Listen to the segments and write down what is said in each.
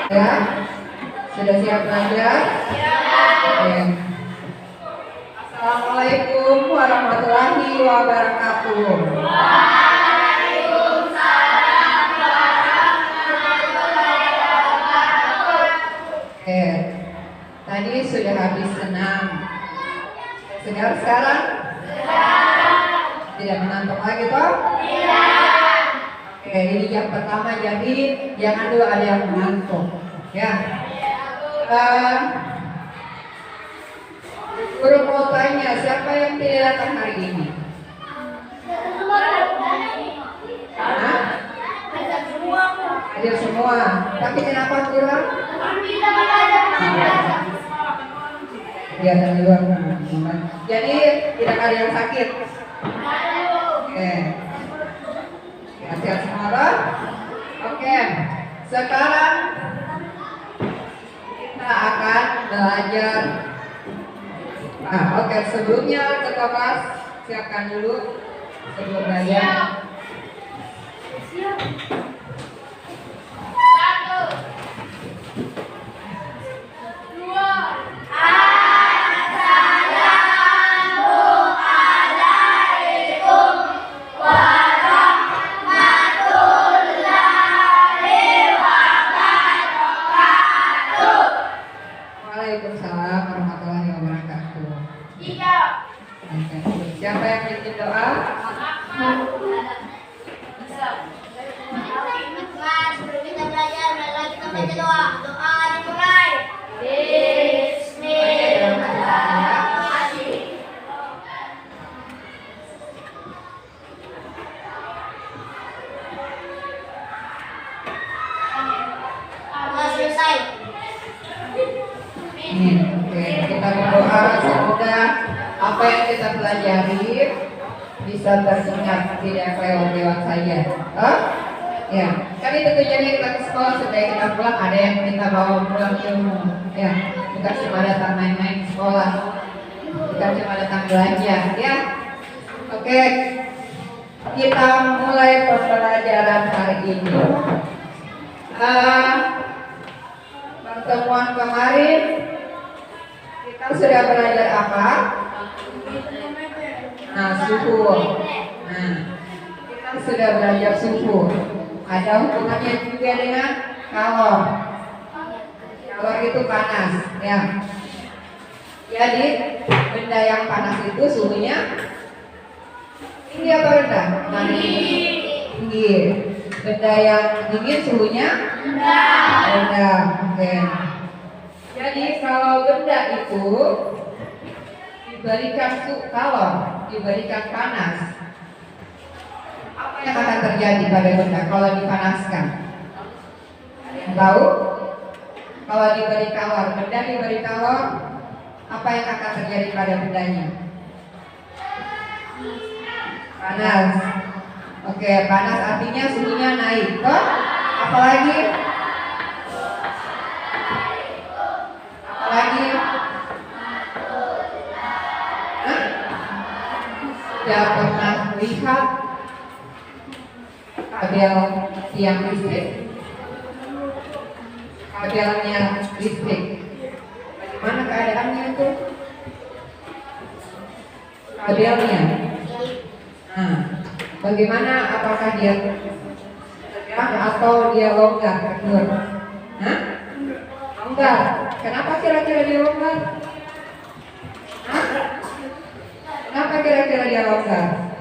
Ya, sudah siap belajar? Ya. Assalamualaikum warahmatullahi wabarakatuh. Oke, tadi sudah habis senam. Segar sekarang? Tidak mengantuk lagi toh? Tidak. Oke, ini jam pertama, jadi jangan dulu ada yang mengantuk. Ya. Guru mau tanya, siapa yang tidak datang hari ini? Hadir semua. Tapi kenapa kurang? Kegiatan di luar. Jadi tidak ada yang sakit. Oke. Sehat semua toh? Oke. Sekarang kita akan belajar. Nah, oke, sebelumnya ke kelas siapkan dulu sebelum belajar. Waalaikumsalam warahmatullahi wabarakatuh. Siapa yang bikin doa? Sebelum kita belajar, mari kita baca doa. Doa dimulai. Bismillahirrahmanirrahim. Selesai. Oke, kita berdoa semoga apa yang kita pelajari bisa teringat, tidak lewat saja. Ya, kan itu tujuannya kita ke sekolah supaya kita pulang ada yang kita bawa pulang ilmu. Ya, bukan cuma datang main-main ke sekolah, bukan cuma datang belanja. Ya, oke, kita mulai pembelajaran hari ini. Pertemuan kemarin kita sudah belajar apa? Nah, suhu. Nah, kita sudah belajar suhu. Ada hubungannya juga dengan kalor. Kalor itu panas, ya. Jadi benda yang panas itu suhunya tinggi atau rendah? Tinggi. Benda yang dingin suhunya rendah. Oke. Jadi kalau benda itu diberikan kalor, diberikan panas, apa yang akan terjadi pada benda kalau dipanaskan? Ada yang tahu? Kalau diberi kalor, benda diberi kalor, apa yang akan terjadi pada bendanya? Panas. Oke, panas artinya suhunya naik. Toh? Apalagi? Sudah pernah lihat kabel tiang listrik? Kabelnya listrik. Bagaimana keadaannya itu? Kabelnya. Nah, bagaimana, apakah dia tegak atau dia longgar? Hah? Longgar. Kenapa kira-kira dia longgar? Hah? Kenapa kira-kira dia longgar?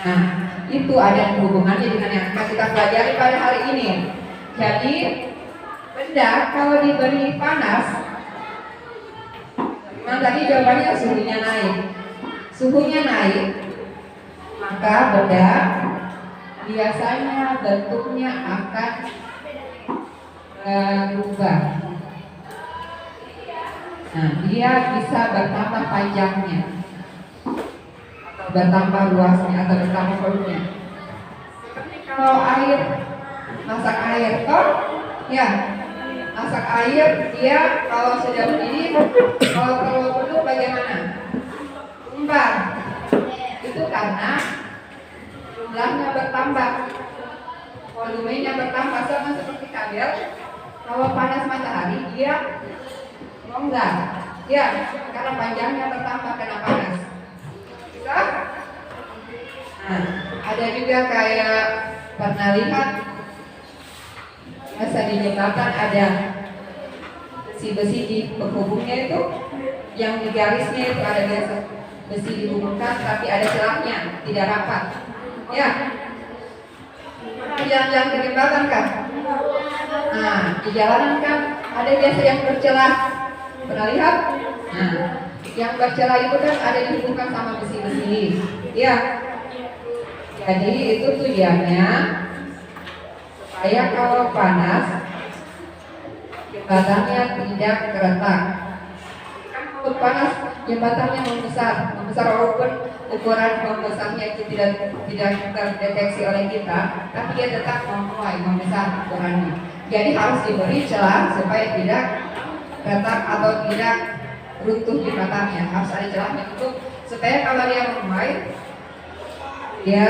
Nah, itu ada hubungannya dengan yang akan kita pelajari pada hari ini. Jadi, benda kalau diberi panas, memang tadi jawabannya suhunya naik. Suhunya naik, maka benda biasanya bentuknya akan berubah. Nah, dia bisa bertambah panjangnya, atau bertambah luasnya, atau bertambah volumenya. Seperti kalau air, masak air, toh? Ya, masak air dia kalau sudah begini, kalau terlalu penuh bagaimana? Tumpah. Itu karena jumlahnya bertambah. volumenya bertambah sama seperti kabel. Kalau panas matahari dia longgar, ya, karena panjangnya bertambah kena panas. Bisa? Nah, ada juga kayak pernah lihat masa di jembatan ada besi-besi di penghubungnya itu, yang di garisnya itu ada biasa besi dihubungkan tapi ada celahnya, tidak rapat. Ya, jalan-jalan ke jembatan kan? Nah, di jalanan kan ada biasa yang bercelah. Pernah lihat? Nah, yang bercelah itu kan ada dihubungkan sama besi-besi. Ya. Jadi itu tujuannya supaya kalau panas jembatannya tidak retak. Kalau panas jembatannya membesar walaupun ukuran membesarnya itu tidak terdeteksi oleh kita, tapi dia tetap membesar ukurannya. Jadi harus diberi celah supaya tidak retak atau tidak runtuh jembatannya. Harus ada celahnya untuk supaya kalau dia menuai dia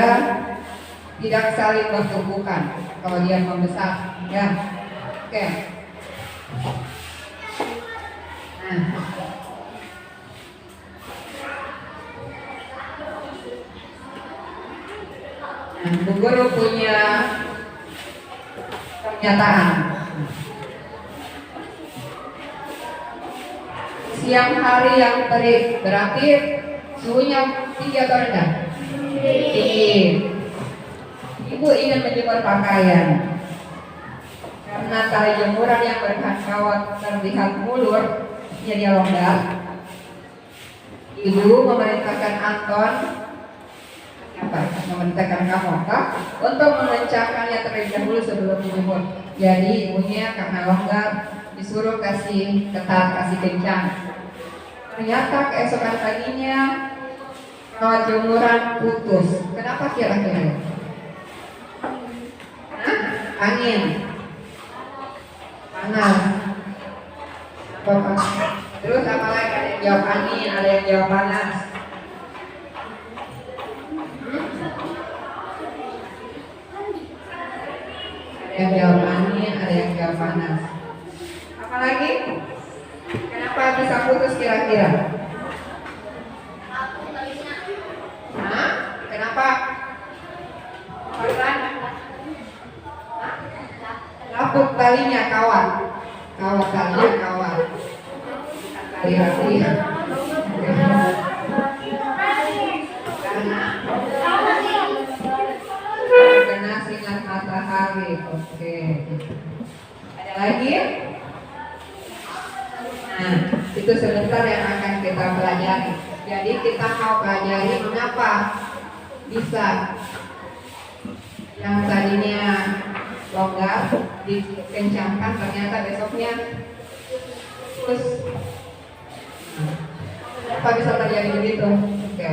tidak saling bertumbukan kalau dia membesar. Ya, oke. Bu Guru punya pernyataan. Siang hari yang terik berarti suhunya tinggi atau rendah? Tinggi. Ibu ingin menjemur pakaian. Karena tali jemuran yang berbahan kawat terlihat mulur, jadi longgar. Ibu memerintahkan Anton memerintahkan kamu untuk mengencangkannya terlebih dahulu sebelum dijemur. Jadi ibunya karena longgar disuruh kasih ketat, kasih kencang. Ternyata keesokan paginya kawat jemuran putus. Kenapa kira-kira? Angin, panas. Terus apa lagi? Ada yang jawab angin, ada yang jawab panas. Ada yang jawab angin, ada yang jawab panas. Apa lagi? Kenapa bisa putus kira-kira? Hah? Kenapa? Lapuk talinya kawat. Kawat talinya kawat. Tali rapi. Karena sinar matahari. Oke. Ada lagi? Nah, itu sebentar yang akan kita pelajari. Jadi kita mau pelajari mengapa bisa yang tadinya longgar dikencangkan ternyata besoknya terus apa bisa terjadi begitu? Oke.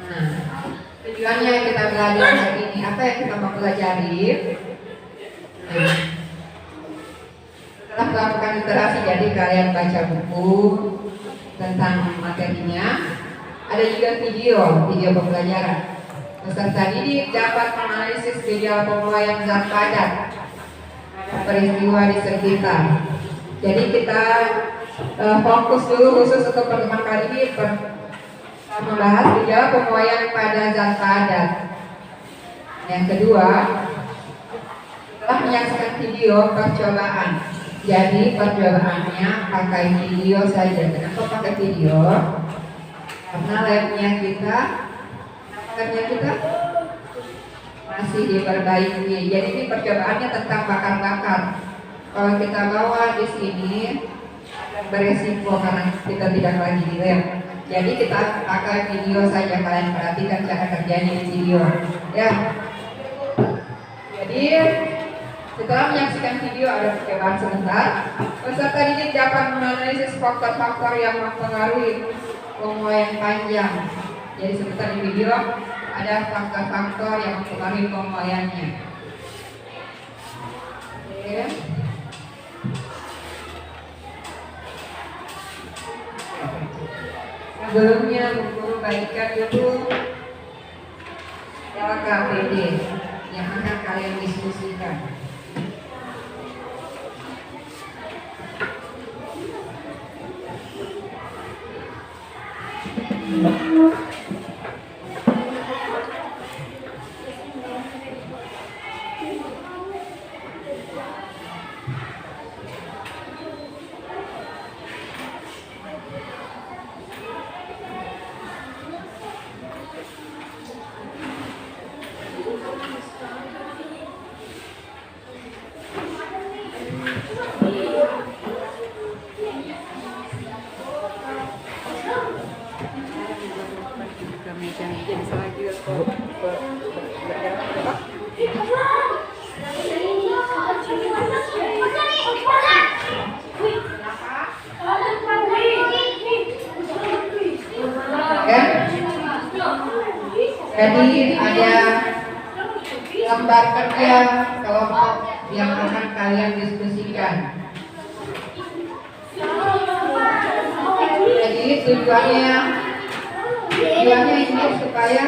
Nah, tujuannya kita belajar hari ini apa yang kita mau pelajari? Nah, setelah melakukan literasi, jadi kalian baca buku tentang materinya. Ada juga video pembelajaran. Peserta didik dapat menganalisis gejala pemuaian zat padat pada peristiwa di sekitar. Jadi kita fokus dulu khusus untuk pertemuan kali ini membahas gejala pemuaian pada zat padat. Yang kedua, setelah menyaksikan video percobaan. Jadi percobaannya pakai video saja. Kenapa pakai video? Karena labnya kita masih diperbaiki. Jadi ini percobaannya tentang bakar-bakar. Kalau kita bawa di sini beresiko karena kita tidak lagi di lab. Jadi kita pakai video saja. Kalian perhatikan cara kerjanya di video. Ya. Jadi setelah menyaksikan video ada percobaan sebentar. Peserta didik dapat menganalisis faktor-faktor yang mempengaruhi pemuaian panjang. Jadi sebentar di video ada faktor-faktor yang mempengaruhi pemuaiannya. Oke. Sebelumnya guru bagikan dulu LKPD yang akan kalian diskusikan. Meja-meja bisa lagi jadi ada lembar kerja kelompok yang akan kalian diskusikan. Jadi tujuannya ini supaya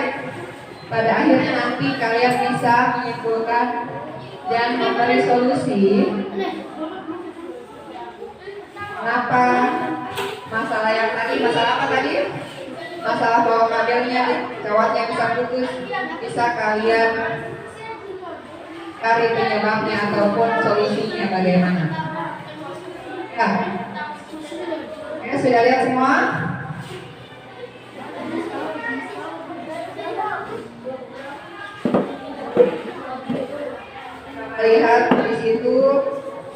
pada akhirnya nanti kalian bisa menyimpulkan dan memberi solusi kenapa masalah yang tadi, masalah apa tadi? Masalah bahwa kabelnya kawatnya bisa putus, bisa kalian cari penyebabnya ataupun solusinya bagaimana. Ya, ini sudah lihat semua? Lihat di situ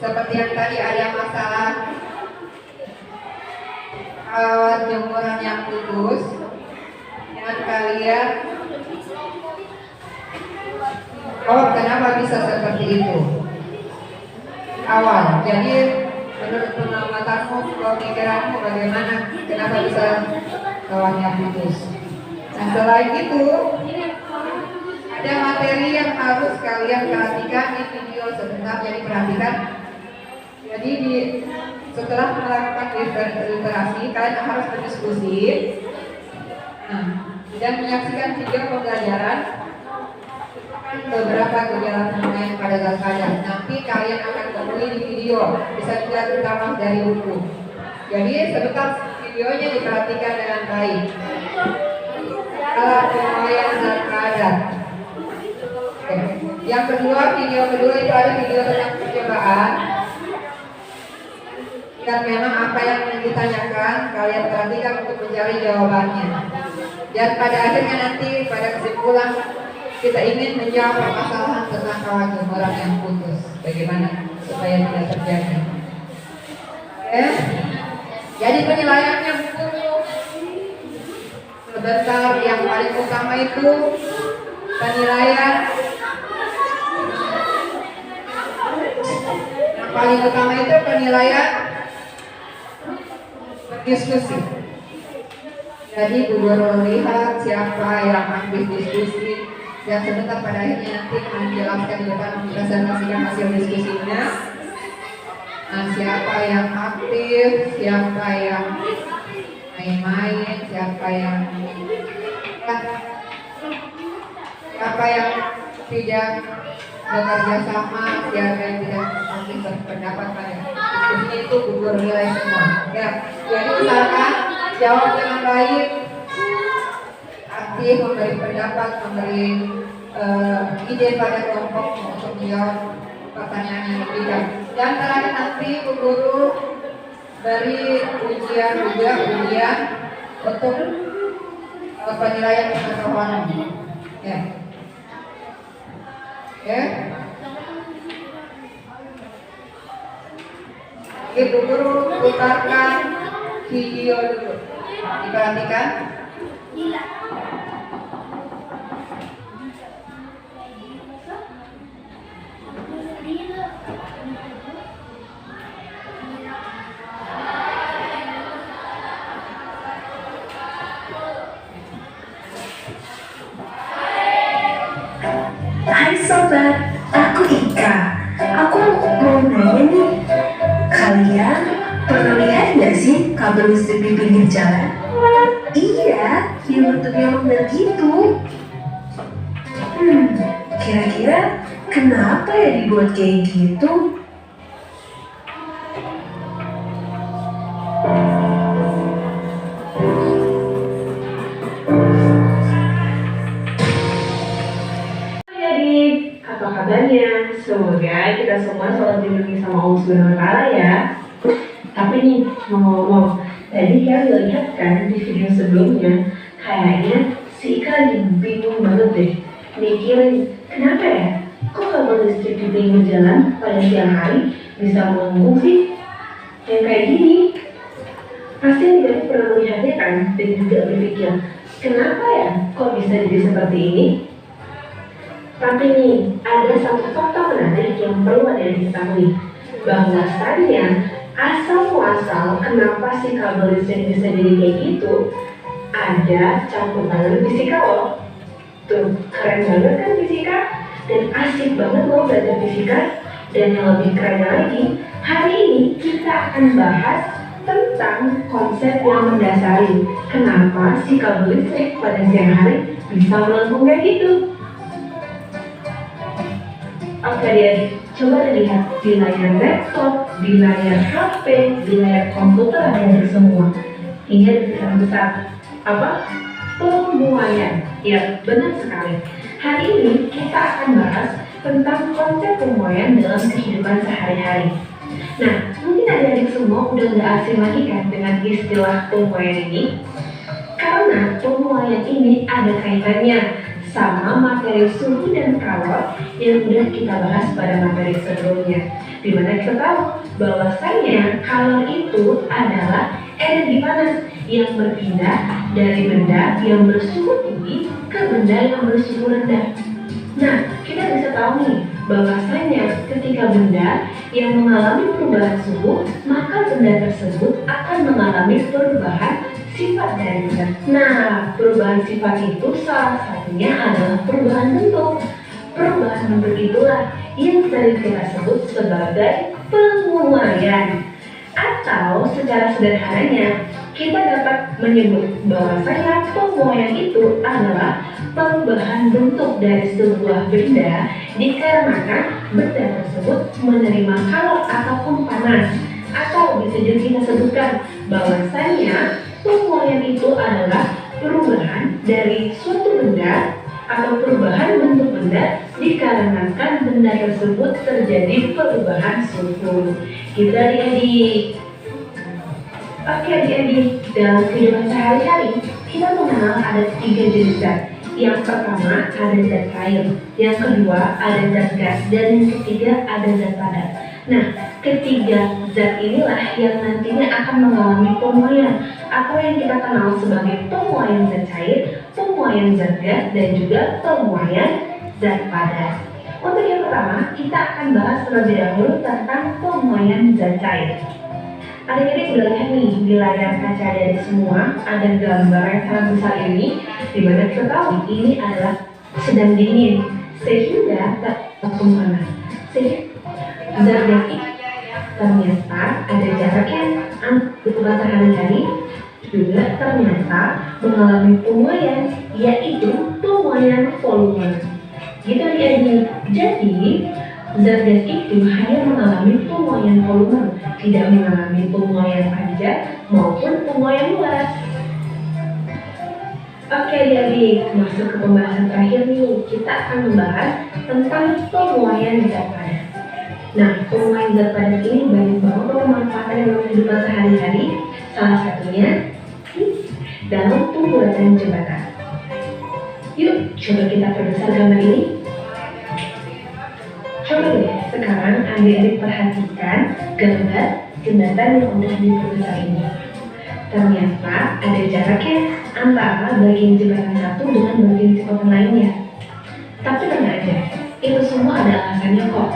seperti yang tadi ada masalah kawat jemuran yang putus dan kalian kenapa bisa seperti itu awal. Jadi menurut pengamatanmu, pemikiranmu bagaimana kenapa bisa kawatnya putus. Nah selain itu ada materi yang harus kalian perhatikan di video sebentar, jadi perhatikan. Jadi setelah melakukan literasi, kalian harus berdiskusi dan menyaksikan video pembelajaran beberapa gejala pemain pada zat padat. Nanti kalian akan temui di video, bisa juga terutama dari buku. Jadi sebentar videonya diperhatikan dengan baik. Alat pemain zat padat. Yang kedua, video kedua itu ada video tentang percobaan. Dan memang apa yang ditanyakan kalian perhatikan untuk mencari jawabannya. Dan pada akhirnya nanti pada kesimpulan kita ingin menjawab permasalahan tentang kawat jemuran yang putus. Bagaimana supaya tidak terjadi. Jadi penilaiannya sebentar, yang paling utama itu penilaian. Yang paling utama itu penilaian diskusi. Jadi guru lihat siapa yang aktif diskusi dan sebentar pada akhirnya nanti menjelaskan di depan mempresentasikan hasil diskusinya. Nah, siapa yang aktif, siapa yang main-main, siapa yang tidak bekerja sama, siapa yang tidak aktif berpendapat pada diskusi itu gugur nilai semua. Ya, jadi usahakan jawab dengan baik, aktif memberi pendapat, memberi ide pada kelompok untuk menjawab pertanyaan yang diberikan. Dan terakhir nanti Bu Guru beri ujian untuk penilaian pengetahuan. Ya. Ya. Oke, Bu Guru putarkan video dulu. Diperhatikan. Hai sobat, aku Ika. Aku mau nanya nih, kalian pernah lihat nggak sih kabel listrik di pinggir jalan? Iya, yang bentuknya lumer gitu. kira-kira kenapa ya dibuat kayak gitu? Hai adik, apa kabarnya? Semoga kita semua selalu dilindungi sama Allah Subhanahu wa Ta'ala ya. Tapi nih, ngomong-ngomong, tadi kalian lihat kan di video sebelumnya, kayaknya si Ika lagi bingung banget deh. Mikirin, kenapa ya? Kok kabel listrik di pinggir jalan pada siang hari bisa melengkung sih? Yang kayak gini. Pasti tidak pernah melihatnya kan, dan juga berpikir, kenapa ya kok bisa jadi seperti ini? Tapi nih, ada satu fakta menarik yang perlu ada diketahui, bahwasannya asal-muasal kenapa si kabel listrik bisa jadi kayak gitu, ada campur tangan fisika loh. Tuh, keren banget kan fisika? Dan asik banget loh belajar fisika. Dan yang lebih keren lagi, hari ini kita akan bahas tentang konsep yang mendasari kenapa si kabel listrik pada siang hari bisa melengkung kayak gitu. Oke adik, coba lihat di layar laptop, di layar HP, di layar komputer ada semua. Ini ada tulisan besar. Apa? Pemuaian. Ya, benar sekali. Hari ini kita akan bahas tentang konsep pemuaian dalam kehidupan sehari-hari. Nah, mungkin adik-adik semua udah nggak asing lagi kan dengan istilah pemuaian ini? Karena pemuaian ini ada kaitannya sama materi suhu dan kalor yang udah kita bahas pada materi sebelumnya. Dimana kita tahu bahwasannya kalor itu adalah energi panas yang berpindah dari benda yang bersuhu tinggi ke benda yang bersuhu rendah. Nah, kita bisa tahu nih bahwasanya ketika benda yang mengalami perubahan suhu, maka benda tersebut akan mengalami perubahan sifat dari benda. Nah, perubahan sifat itu salah satunya adalah perubahan bentuk. Perubahan bentuk itulah yang sering kita sebut sebagai pemuaian. Atau secara sederhananya, kita dapat menyebut bahwasanya pemuaian itu adalah perubahan bentuk dari sebuah benda dikarenakan benda tersebut menerima kalor ataupun panas. Atau bisa juga kita sebutkan bahwasanya pemuaian itu adalah perubahan dari suatu benda atau perubahan bentuk benda dikarenakan benda tersebut terjadi perubahan suhu. Gitu adik-adik. Oke adik-adik, dalam kehidupan sehari-hari kita mengenal ada 3 jenis zat. Yang pertama ada zat cair, yang kedua ada zat gas, dan yang ketiga ada zat padat. Nah, ketiga zat inilah yang nantinya akan mengalami pemuaian atau yang kita kenal sebagai pemuaian zat cair, pemuaian zat gas, dan juga pemuaian zat padat. Untuk yang pertama, kita akan bahas terlebih dahulu tentang pemuaian zat cair. Adik-adik udah lihat nih di layar kaca adik semua ada gambar yang sangat besar ini, dimana kita tahu ini adalah sedang dingin sehingga tak panas. Zat gas ini ternyata ada jaraknya untuk sehari-hari juga ternyata mengalami pemuaian, yaitu pemuaian volume. Gitu adik-adik. Jadi zat gas itu hanya mengalami pemuaian volume, tidak mengalami pemuaian panjang maupun pemuaian luas. Oke adik-adik, masuk ke pembahasan terakhir nih, kita akan membahas tentang pemuaian zat padat. Nah, pemuaian zat padat ini banyak banget pemanfaatan dalam kehidupan sehari-hari. Salah satunya dalam pembuatan jembatan. Yuk, coba kita perbesar gambar ini. Coba deh, sekarang adik-adik perhatikan gambar jembatan yang udah diperbesar ini. Ternyata ada jaraknya antara bagian jembatan satu dengan bagian jembatan lainnya. Tapi tenang aja, itu semua ada alasannya kok.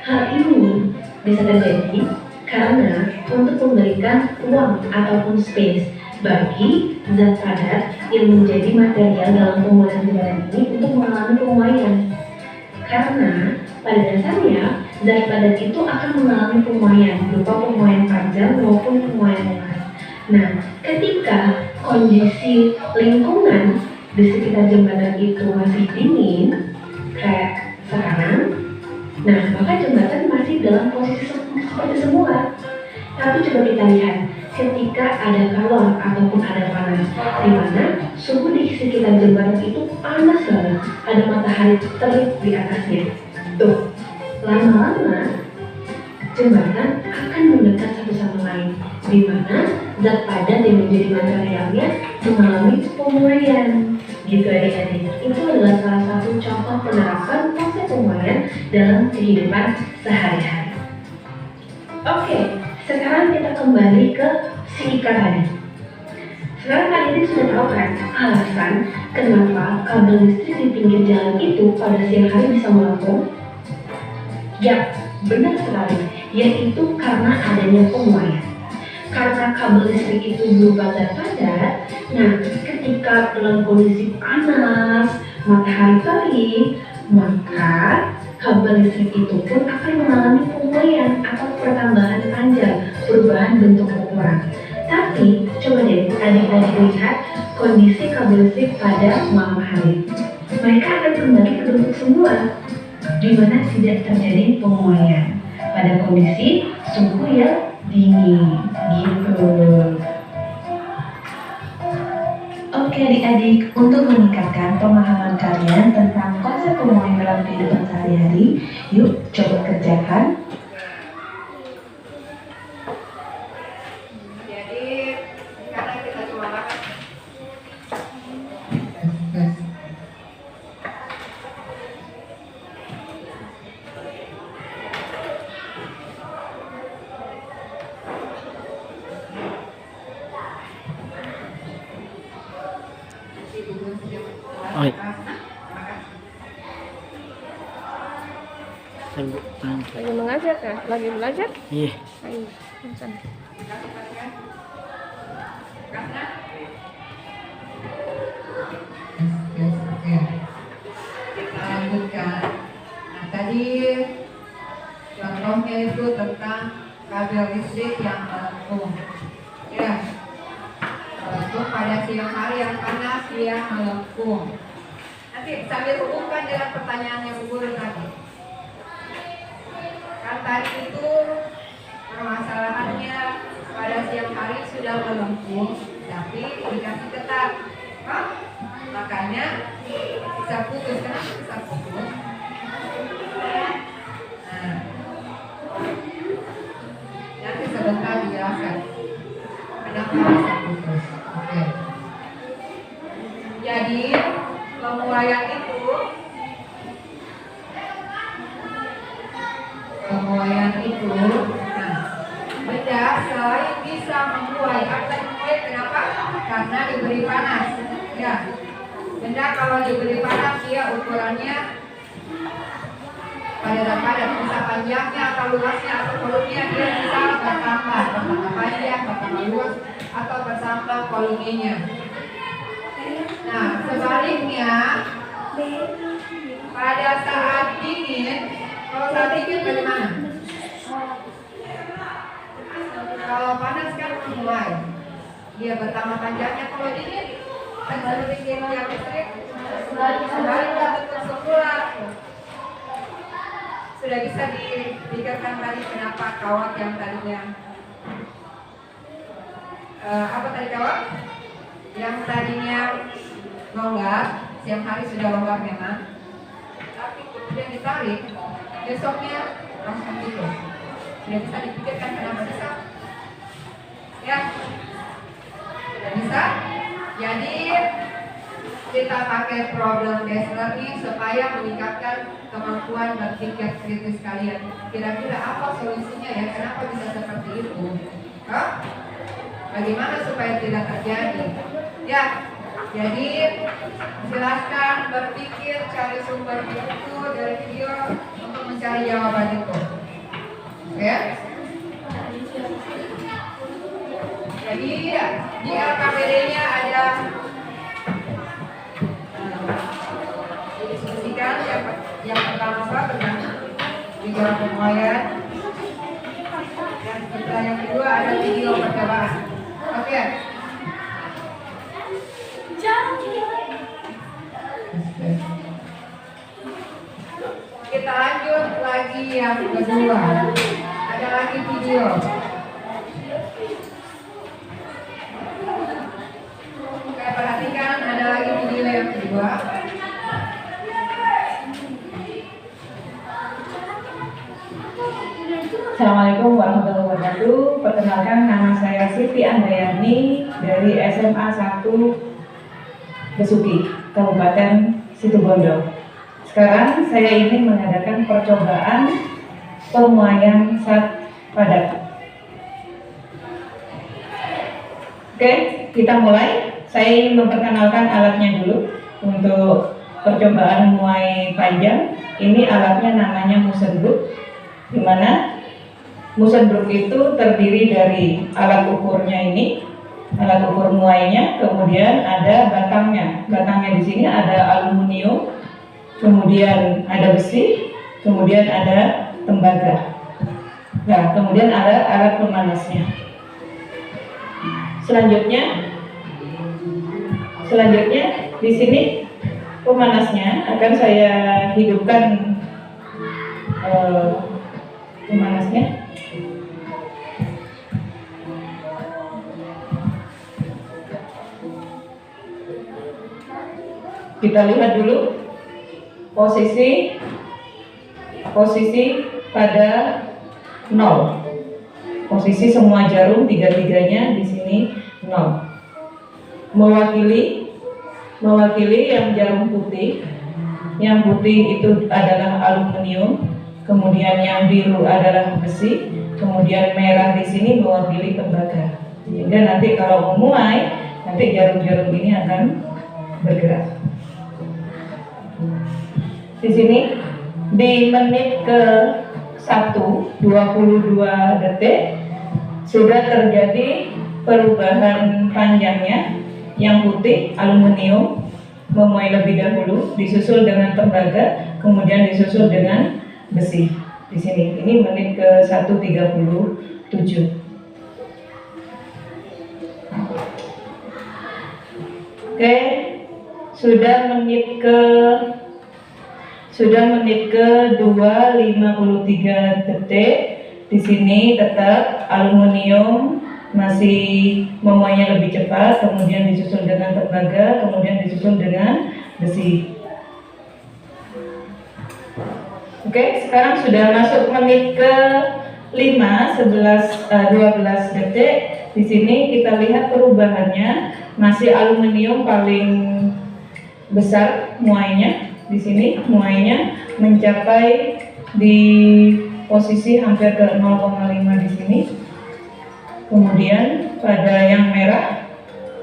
Hal ini bisa terjadi karena untuk memberikan ruang ataupun space bagi zat padat yang menjadi material dalam pembuatan jembatan ini untuk mengalami pemuaian. Karena pada dasarnya zat padat itu akan mengalami pemuaian berupa pemuaian panjang maupun pemuaian luas. Nah, ketika kondisi lingkungan di sekitar jembatan itu masih dingin, kayak sekarang. Nah, maka jembatan masih dalam posisi seperti semula. Tapi coba kita lihat, ketika ada kalor ataupun ada panas, di mana suhu di sekitar jembatan itu panas banget, ada matahari terik di atasnya. Tuh, lama-lama jembatan akan mendekat satu sama lain, di mana zat padat yang menjadi materialnya mengalami pemuraian. Gitu adik-adik, itu adalah salah satu contoh penerapan konsep pemuraian dalam kehidupan sehari-hari. Oke, sekarang kita kembali ke si ikan tadi. Sekarang kalian sudah tahu kan alasan kenapa kabel listrik di pinggir jalan itu pada siang hari bisa melengkung? Ya, benar sekali, yaitu karena adanya pemuraian. Karena kabel listrik itu berupa zat padat, nah ketika dalam kondisi panas, matahari terik, maka kabel listrik itu pun akan mengalami pemuraian atau pertambahan panjang, perubahan bentuk ukuran. Tapi coba deh adik-adik lihat kondisi kabel listrik pada malam hari. Mereka akan kembali ke bentuk semula, di mana tidak terjadi pemuraian pada kondisi suhu yang dingin gitu. Oke adik-adik, untuk meningkatkan pemahaman kalian tentang konsep pemuraian dalam kehidupan sehari-hari, yuk coba kerjakan. Jadi sekarang kita coba makan. Oi. Lagi mengajar kah? Lagi belajar? Iya. Ayo, pinsan. Kita lanjutkan. Nah, tadi contohnya itu tentang kabel listrik yang melengkung. Ya, melengkung pada siang hari yang panas, dia melengkung. Nanti sambil hubungkan dengan pertanyaan yang guru tadi. Kan tadi itu permasalahannya pada siang hari sudah melengkung, tapi dikasih ketat. Hah? Makanya bisa putus, kenapa bisa putus? Nah, nanti sebentar dijelaskan kenapa bisa putus. Oke. Jadi pemuraian itu nah, benda selain bisa membuai akan membuai, kenapa? Karena diberi panas. Ya, benda kalau diberi panas dia ukurannya padat, bisa panjangnya atau luasnya atau volumenya dia bisa bertambah panjang, bertambah luas atau bertambah volumenya. Nah, sebaliknya pada saat dingin, kalau saat dingin bagaimana? Kalau panas kan memulai, dia bertambah panjangnya. Kalau dingin, kan seperti tiang listrik, sebaliknya bentuk semula. Sudah bisa dipikirkan tadi kenapa kawat yang tadinya apa tadi kawat? Yang tadinya longgar, siang hari sudah longgar memang, tapi kemudian ditarik, besoknya langsung putus. Sudah bisa dipikirkan kenapa bisa? Ya, sudah bisa. Jadi kita pakai problem based learning supaya meningkatkan kemampuan berpikir kritis kalian. Kira-kira apa solusinya ya? Kenapa bisa seperti itu? Hah? Bagaimana supaya tidak terjadi? Ya, jadi silakan berpikir, cari sumber di buku, dari video untuk mencari jawaban itu. Oke? Jadi di LKPD-nya ada didiskusikan yang pertama apa tentang video pemulaian, dan setelah yang kedua ada video percobaan. Oke. lagi yang kedua. Ada lagi video. Oke, perhatikan ada lagi video yang kedua. Assalamualaikum warahmatullahi wabarakatuh. Perkenalkan, nama saya Siti Andayani dari SMA 1 Besuki, Kabupaten Situbondo. Sekarang saya ingin mengadakan percobaan pemuaian zat padat. Oke, kita mulai. Saya ingin memperkenalkan alatnya dulu. Untuk percobaan muai panjang, ini alatnya namanya Musenbrook, di mana Musenbrook itu terdiri dari alat ukurnya ini, alat ukur muainya, kemudian ada batangnya. Batangnya di sini ada aluminium, kemudian ada besi, kemudian ada tembaga. Nah, kemudian ada alat pemanasnya. Selanjutnya di sini pemanasnya akan saya hidupkan pemanasnya. Kita lihat dulu posisi pada 0. Posisi semua jarum tiga-tiganya di sini 0. Mewakili yang jarum putih. Yang putih itu adalah aluminium, kemudian yang biru adalah besi, kemudian merah di sini mewakili tembaga. Sehingga nanti kalau memuai, nanti jarum-jarum ini akan bergerak. Di sini di menit ke 1:22 detik sudah terjadi perubahan panjangnya. Yang putih aluminium memuai lebih dahulu, disusul dengan tembaga, kemudian disusul dengan besi. Di sini ini menit ke 1:37. Oke, sudah menit ke 2:53 detik. Di sini tetap aluminium masih memuainya lebih cepat, kemudian disusul dengan tembaga, kemudian disusul dengan besi. Oke, sekarang sudah masuk menit ke 12 detik. Di sini kita lihat perubahannya, masih aluminium paling besar muainya. Di sini muainya mencapai di posisi hampir ke 0,5 di sini. Kemudian pada yang merah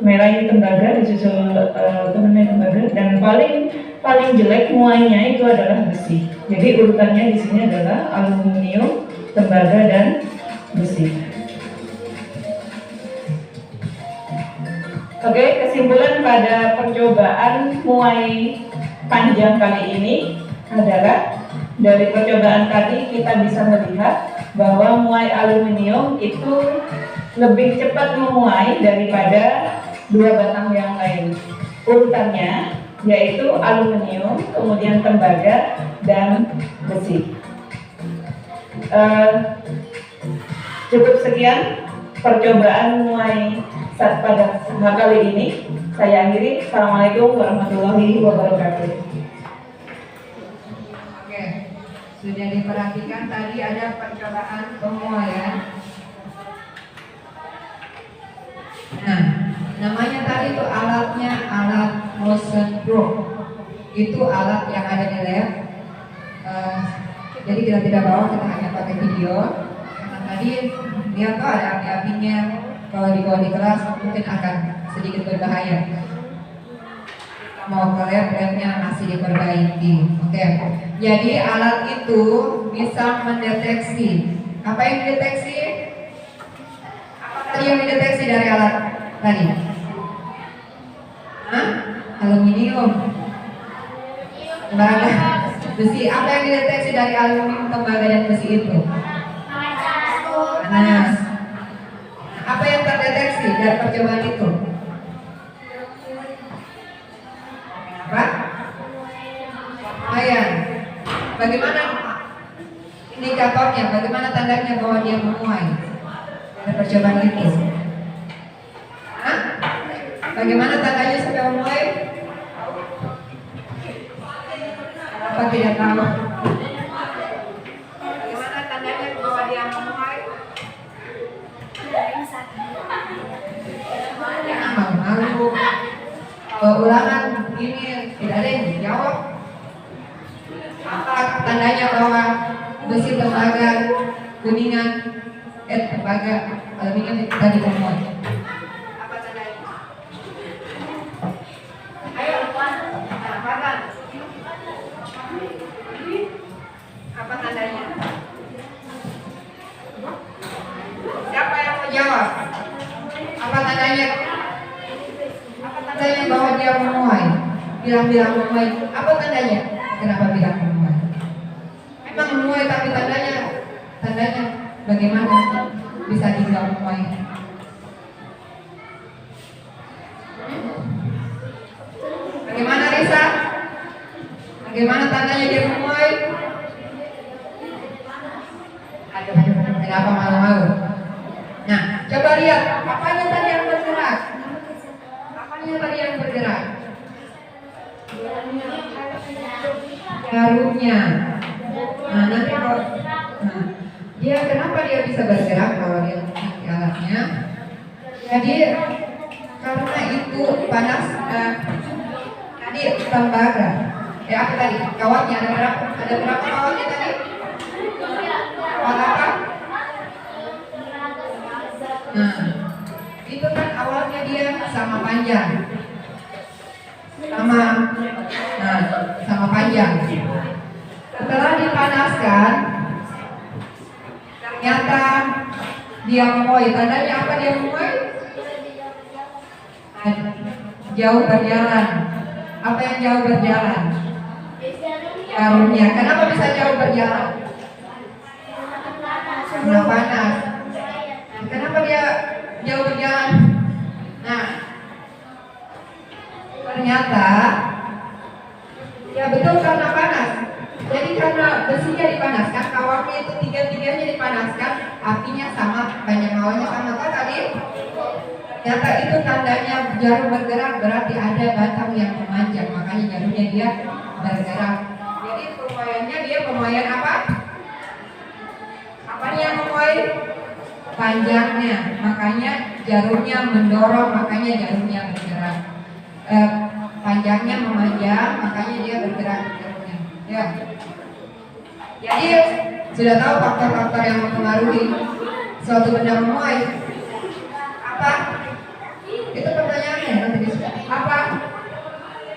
ini tembaga, disusul tembaga, dan paling jelek muainya itu adalah besi. Jadi urutannya di sini adalah aluminium, tembaga, dan besi. Oke, kesimpulan pada percobaan muai panjang kali ini adalah dari percobaan tadi kita bisa melihat bahwa muai aluminium itu lebih cepat memuai daripada dua batang yang lain. Urutannya yaitu aluminium, kemudian tembaga, dan besi. Cukup sekian percobaan muai zat padat kali ini. Saya akhiri. Assalamualaikum warahmatullahi wabarakatuh. Oke, sudah diperhatikan tadi ada percobaan pemuaian. Nah, namanya tadi itu alatnya alat Musenbrook. Itu alat yang ada di lab. Jadi kita tidak bawa, kita hanya pakai video. Karena tadi lihat tuh ada api-apinya. Kalau dibawa di kelas mungkin akan sedikit berbahaya. Kita mau ke labnya masih diperbaiki. Oke. Jadi alat itu bisa mendeteksi. Apa yang dideteksi? Apa tadi yang dideteksi dari alat tadi? Aluminium, tembaga, besi. Apa yang dideteksi dari aluminium, tembaga, dan besi itu? Panas. Apa yang terdeteksi dari percobaan itu? Apa? Ayan. Bagaimana indikatornya, bagaimana tandanya bahwa dia memuai? Ada percobaan itu. Hah? Bagaimana tandanya sampai memuai? Apa tidak tahu? Bagaimana tandanya bahwa dia memuai? Malu. Kalau ulangan ini tidak ada yang dijawab. Apa tandanya bahwa besi tembaga kuningan tembaga aluminium itu tadi memuai? Apa tandanya? Ayo, Fatan. Apa tandanya? Siapa yang mau jawab? Apa tandanya? Apa tandanya bahwa dia memuai? Bilang-bilang memuai. Apa tandanya? Kenapa bilang memuai? Memang memuai, tapi tandanya bagaimana bisa dibilang memuai? Bagaimana Risa? Bagaimana tandanya dia memuai? Aduh, kenapa malu-malu? Nah, coba lihat, apanya tadi yang bergerak? Apanya tadi yang bergerak? Jarumnya. Nah, nanti kalau dia kenapa dia bisa bergerak kalau dia memiliki alatnya? Jadi karena itu panas. Tadi tembaga. Apa tadi? Kawatnya ada berapa? Ada berapa kawatnya tadi? Kawat apa? Nah, itu kan awalnya dia sama panjang, sama panjang. Setelah dipanaskan, ternyata dia memuai. Tandanya apa dia memuai? Jauh berjalan. Apa yang jauh berjalan? Jarumnya. Kenapa bisa jauh berjalan? Karena panas. Kenapa dia jauh berjalan? Nah, ternyata ya betul karena panas. Jadi karena besinya dipanaskan, kawatnya itu tiga-tiganya dipanaskan, apinya sama, banyak awalnya sama kan tadi? Ternyata itu tandanya jarum bergerak, berarti ada batang yang memanjang, makanya jarumnya dia bergerak. Jadi pemuaiannya dia pemuaian apa? Apanya yang memuai? Panjangnya, makanya jarumnya mendorong, makanya jarumnya bergerak. Panjangnya memanjang, makanya dia bergerak jarumnya. Ya. Jadi sudah tahu faktor-faktor yang mempengaruhi suatu benda memuai. Apa? Itu pertanyaannya nanti bisa. Apa?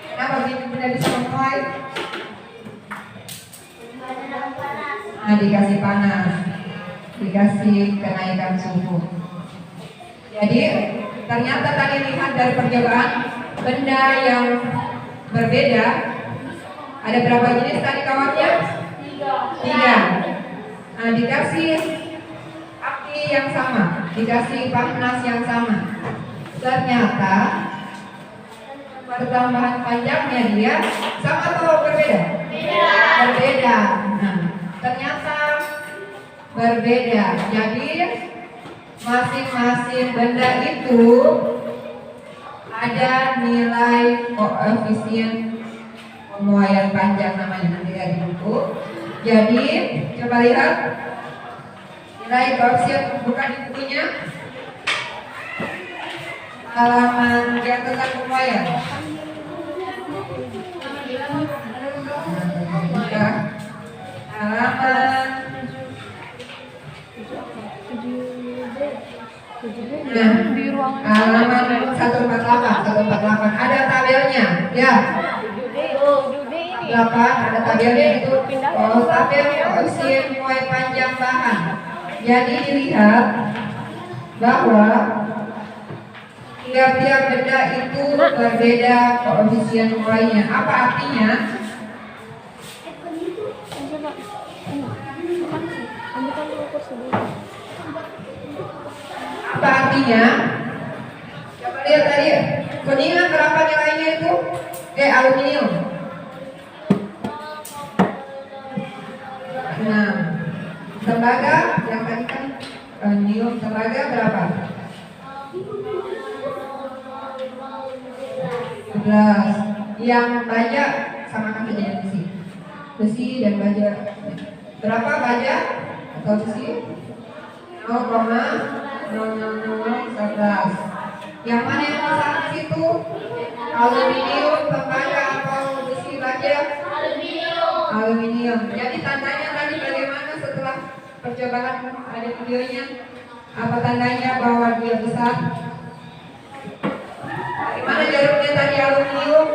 Kenapa benda bisa memuai? Nah, dikasih panas, dikasih kenaikan suhu. Jadi ternyata tadi lihat dari percobaan benda yang berbeda. Ada berapa jenis tadi kawatnya? 3. Nah, dikasih api yang sama, dikasih panas yang sama. Ternyata pertambahan panjangnya dia sama atau berbeda? Berbeda. Nah, ternyata berbeda. Jadi masing-masing benda itu ada nilai koefisien pemuaian panjang, namanya nanti di buku. Jadi coba lihat nilai koefisien, buka di bukunya halaman yang tentang pemuaian. Buka halaman. Nah, halaman 148 ada tabelnya, ya. 8 ada tabelnya itu. Tabel koefisien pemuai panjang bahan. Jadi dilihat bahwa tiap-tiap benda itu berbeda koefisien pemuainya. Apa artinya? Apa artinya? Coba lihat tadi, kuningan berapa nilainya itu? Aluminium 6. tembaga yang tadi kan nyium tembaga berapa? 11. Yang baja samakan saja dengan besi dan baja. Berapa baja atau besi? 0,00011. Yang mana yang besar di situ? Aluminium, tembaga atau besi baja? Aluminium. Jadi tandanya tadi bagaimana setelah percobaan ada videonya? Apa tandanya bahwa dia besar? Bagaimana jarumnya tadi aluminium?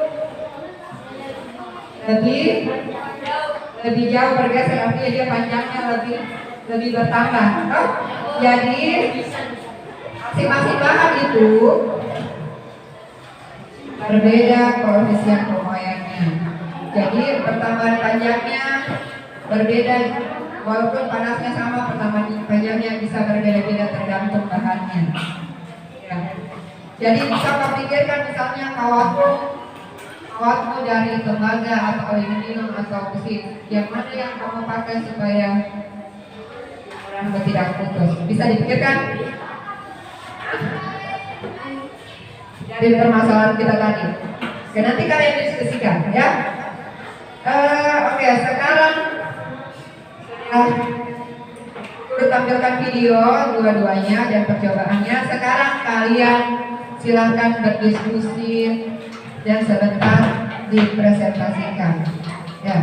Lebih jauh bergeser, artinya dia panjangnya lebih bertambah. Oh, jadi masing-masing bahan itu berbeda koefisien pemoyangnya. Jadi pertambahan panjangnya berbeda, walaupun panasnya sama, pertambahan panjangnya bisa berbeda-beda tergantung bahannya. Ya. Jadi coba pikirkan misalnya kawatmu dari tembaga atau aluminium atau besi, yang mana yang kamu pakai supaya tidak putus? Bisa dipikirkan? Dari permasalahan kita tadi. Oke, nanti kalian diskusikan ya. Oke, sekarang sudah tampilkan video dua-duanya dan percobaannya. Sekarang kalian silakan berdiskusi dan sebentar dipresentasikan. Ya.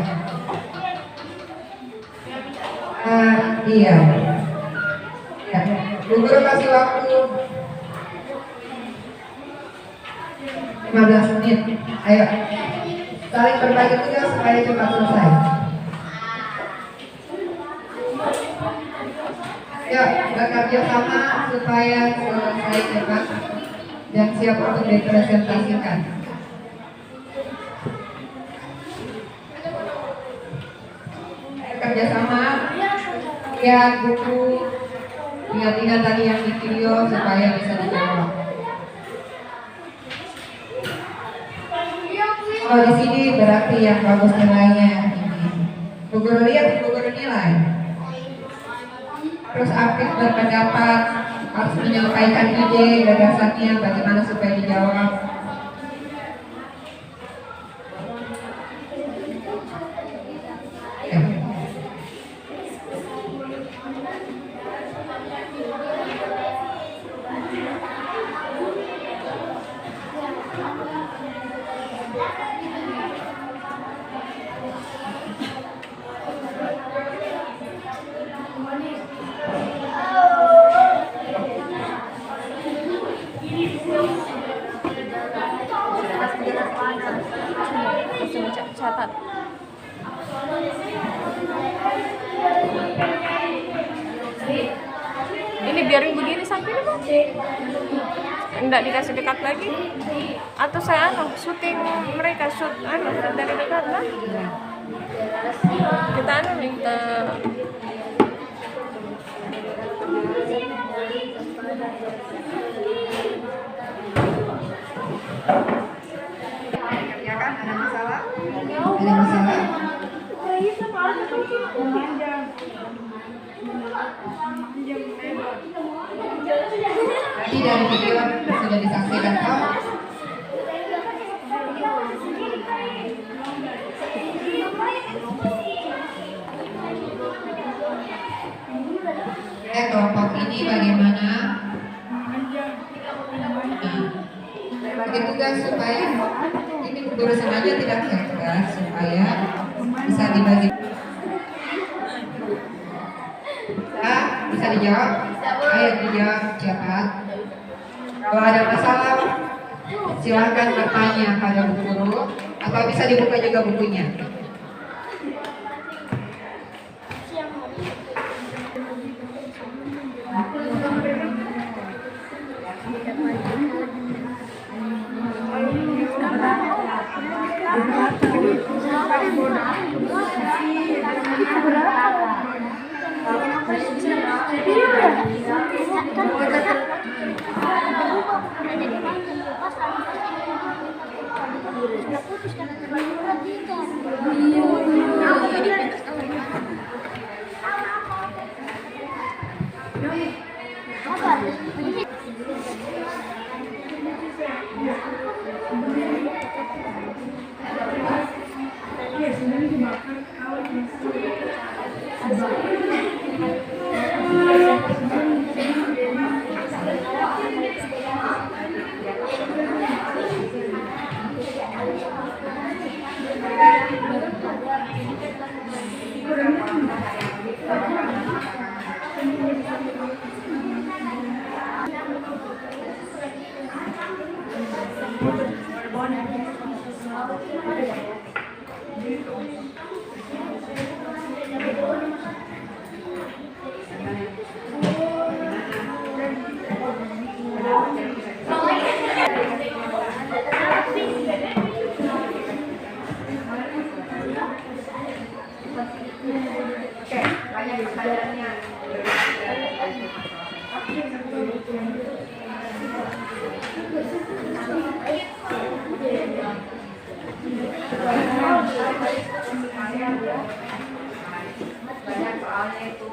Iya. Ya. Bu Guru kasih waktu 15 menit. Ayo. Saling berbagi tugas supaya cepat selesai. Ya, bekerja sama supaya selesai cepat dan siap untuk dipresentasikan. Kerjasama, lihat buku, ingat-ingat tadi yang di video supaya bisa dijawab. Kalau di sini berarti yang bagus nilainya ini. Bu Guru lihat, Bu Guru nilai. Harus aktif berpendapat, harus menyampaikan ide, gagasannya, bagaimana supaya dijawab. Catat. Ini biarin begini sampai ini, Bang. Enggak dikasih dekat lagi. Atau saya syuting mereka shoot dari dekat lah. Kita minta kerjakan, ada masalah? Ada masalah? Tadi dari video sudah disaksikan kok. Kelompok ini bagaimana? Bagi tugas supaya ini guru sengaja tidak tugas supaya bisa dibagi. Bisa dijawab? Ayo dijawab cepat. Kalau ada masalah silakan bertanya pada bu guru atau bisa dibuka juga bukunya. Banyak soalnya itu.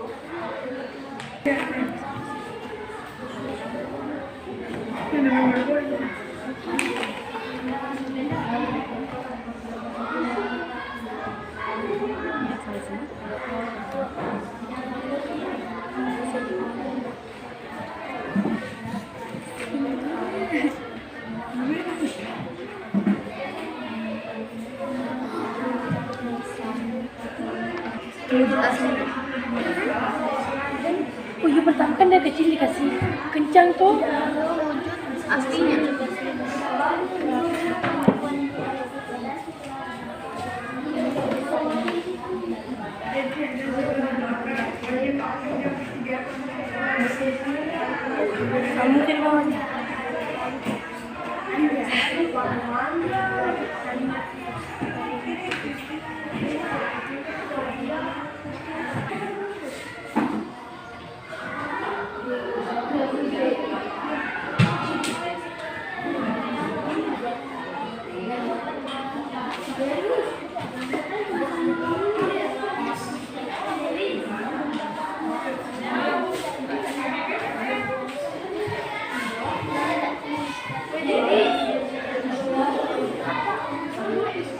Oh iya pertama kan dia kecil dikasih kencang tuh. Aslinya. Kamu cari bawahnya.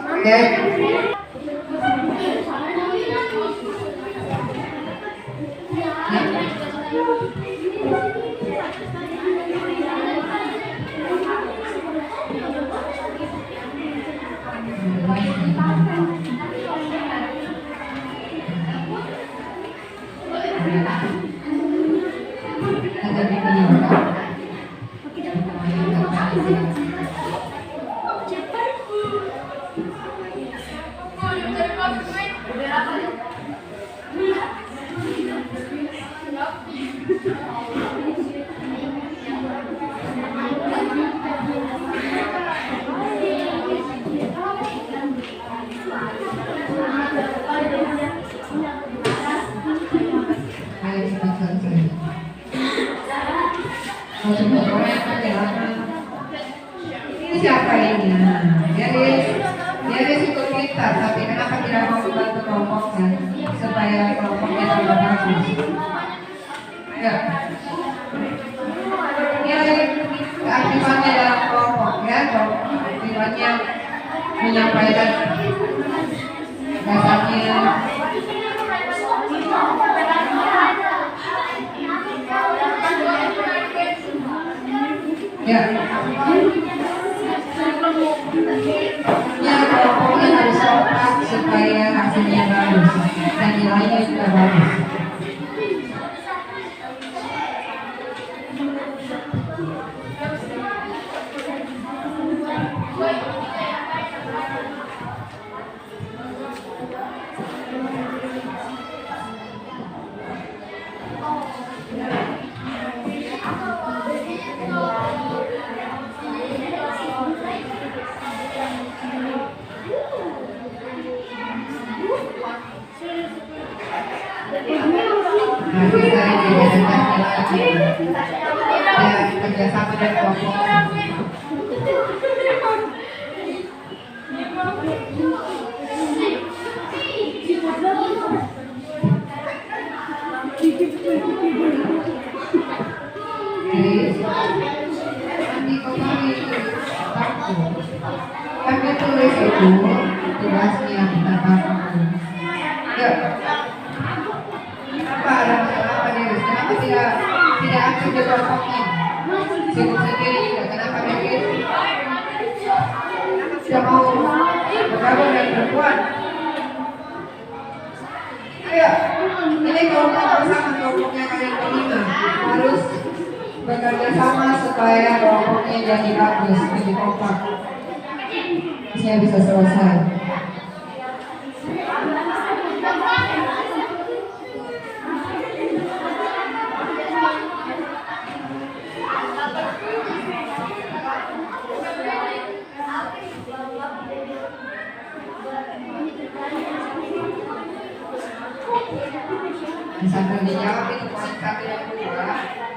Oke. Ayo cepat selesai. Mau coba goyangkan ya. Ini siapa ini? Dia ikut kita, tapi kenapa tidak mau membantu kelompoknya supaya kelompoknya tambah bagus? Ya. Ini keaktifannya dalam kelompok ya, keaktifannya menyampaikan dasarnya. Ya. Ya, kelompoknya harus kompak supaya hasilnya bagus dan nilainya juga bagus. Nah, kita dijadikan lagi ya, kerjasama dan kelompok. Nanti kembali kami tulis itu tugasnya kita bangun. Ya. Apa ada masalah apa Deris? Kenapa tidak aktif di kelompoknya? Sibuk sendiri juga. Kenapa Deris? Kenapa tidak mau bergabung dan berbuat? Ayo, ini kelompok bersama, kelompoknya kalian berlima harus bekerja sama supaya kelompoknya jadi bagus, jadi kompak. Saya bisa selesai. Sambil dijawab itu poin 1 dan 2,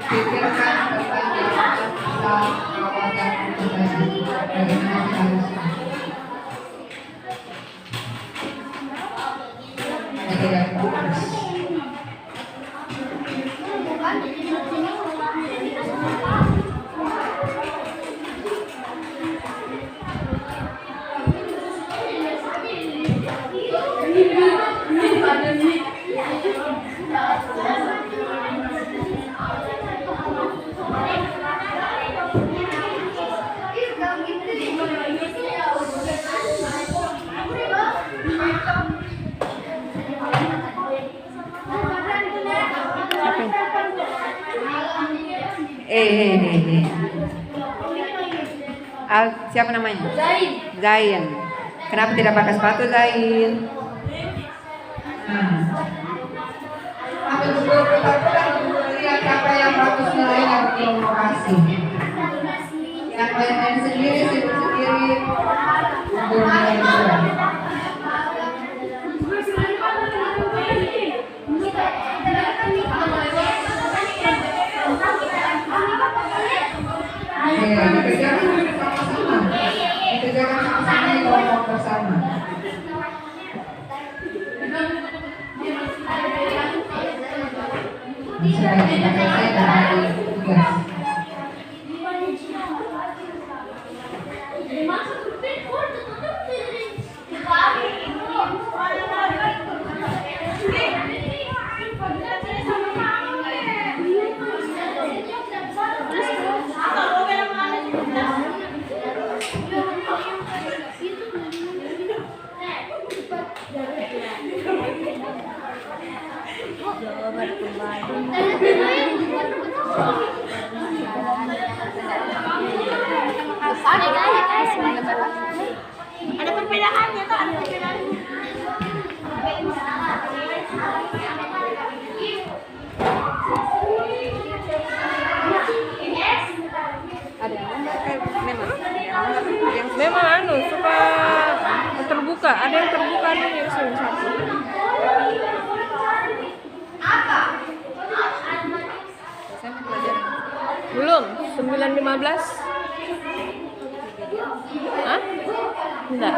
pikirkan tentang jawaban asal awal yang itu tadi. Bagaimana kita harusnya? Tidak fokus. Siapa namanya? Zain. Kenapa tidak pakai sepatu, Zain? Ambil buku putar-putar, lihat apa yang bagus nilainya belum mau kasih. Yang main-main sendiri, sibuk sendiri, belum nilai juga. Dikerjakan sama-sama. Dikerjakan sama-sama di kelompok bersama. Sudah selesai dari tugas. Ada perbedaannya tuh, ada perbedaannya. Memang suka terbuka, ada yang terbuka, ada yang satu. Belum, 9.15. Hah? Enggak.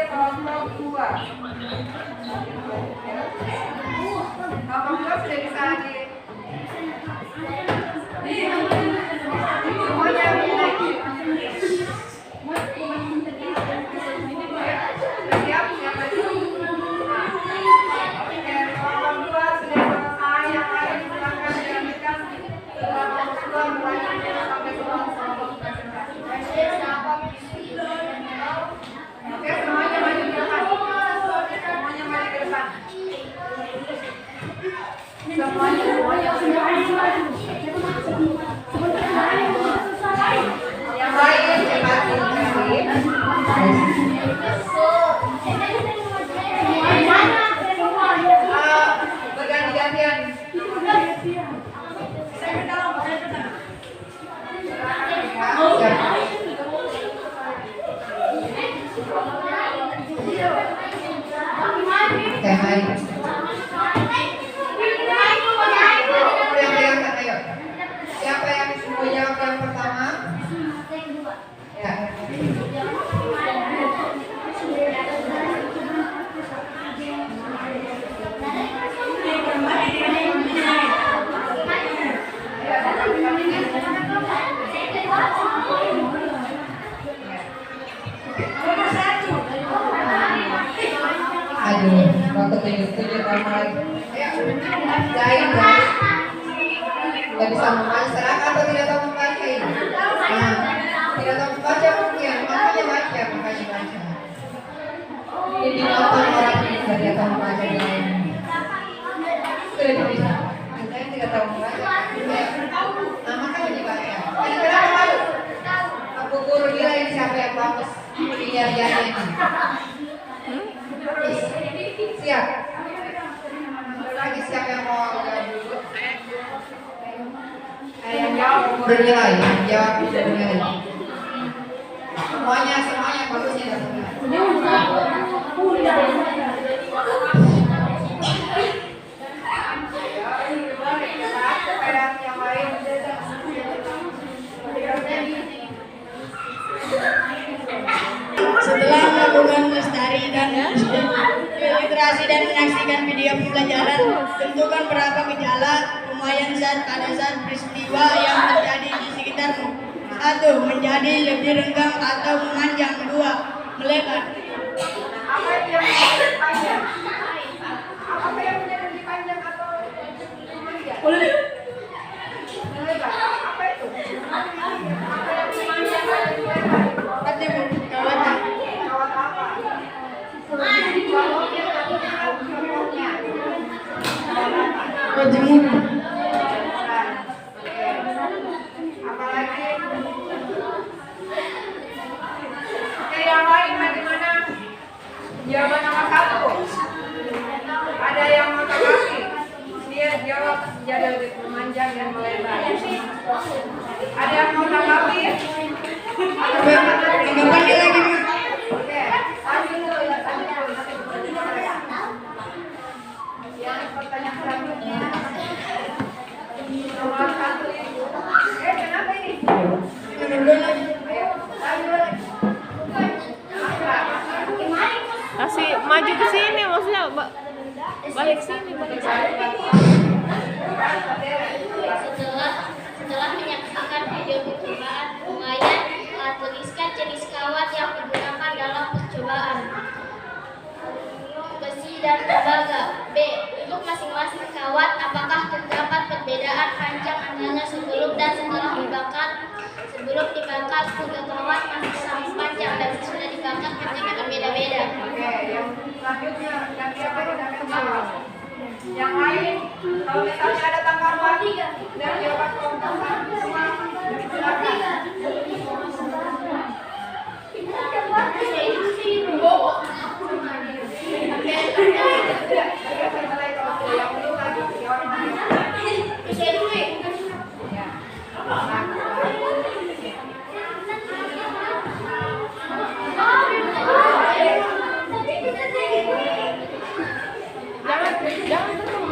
kelompok 2. Kelompok 2 sudah bisa semuanya lagi. Siap, siapa dulu? Oke, kelompok 2 sudah selesai. Yang lain silakan dilanjutkan. Kelompok 2 melanjutkan sampai kelompok presentasi. Oke, semuanya maju ke depan. Semuanya maju ke depan. Yang lain cepat dicari. Berganti-gantian. Oke, baik. Yang diangkat, ayo. Siapa yang mau jawab yang pertama? Ya. Aduh, mau ketujuh kamu lagi. Ayo, guys. Tidak bisa membaca atau tidak tahu membaca ini. Nah, tidak tahu membaca mungkin, makanya baca. Jadi nonton orang yang tidak tahu membaca ini. Sudah bisa. Saya tidak tahu membaca. Nah, makanya dibaca. Ini kenapa malu? Aku guru dia ini siapa yang bagus penyajiannya ini. Siap. Lagi siapa yang mau jawab dulu? Yang jawab bernilai, jawab bernilai. Semuanya bagusnya datang. Setelah melakukan lestari dan literasi dan menyaksikan video pembelajaran, tentukan berapa gejala, lumayan zat pada zat peristiwa yang terjadi di sekitarmu. 1. Menjadi lebih renggang atau memanjang. 2. Melebar. Apa yang menjadi panjang? Apa yang menjadi panjang atau memanjang? Melebar. Apa itu? Apa yang memanjang dan melebar? Kawat apa? Contohnya. Berjemur. Apalagi? Oke, yang lain bagaimana? Jawaban nomor 1. Ada yang mau kasih? Dia jawab jadi lebih memanjang dan melebar. Ada yang mau tanggapi? Tanggapannya lagi, Bu. Oke, lanjut dulu ya, lanjut dulu. Yang pertanyaan selanjutnya nomor 1 Ibu. Kenapa ini? Ayo, lanjut. Kasih maju ke sini, maksudnya balik sini. Setelah menyaksikan video percobaan, lumayan tuliskan jenis kawat yang digunakan dalam percobaan. Besi dan tembaga. B. Untuk masing-masing kawat, apakah terdapat perbedaan panjang antara sebelum dan setelah dibakar? Sebelum dibakar, tiga kawat masih sama panjang dan sesudah dibakar panjangnya berbeda-beda. Oke, yang selanjutnya ganti apa dengan kawat? Yang lain, kalau misalnya ada tanggapan dan jawaban kelompok semua, silakan. Jangan ketemu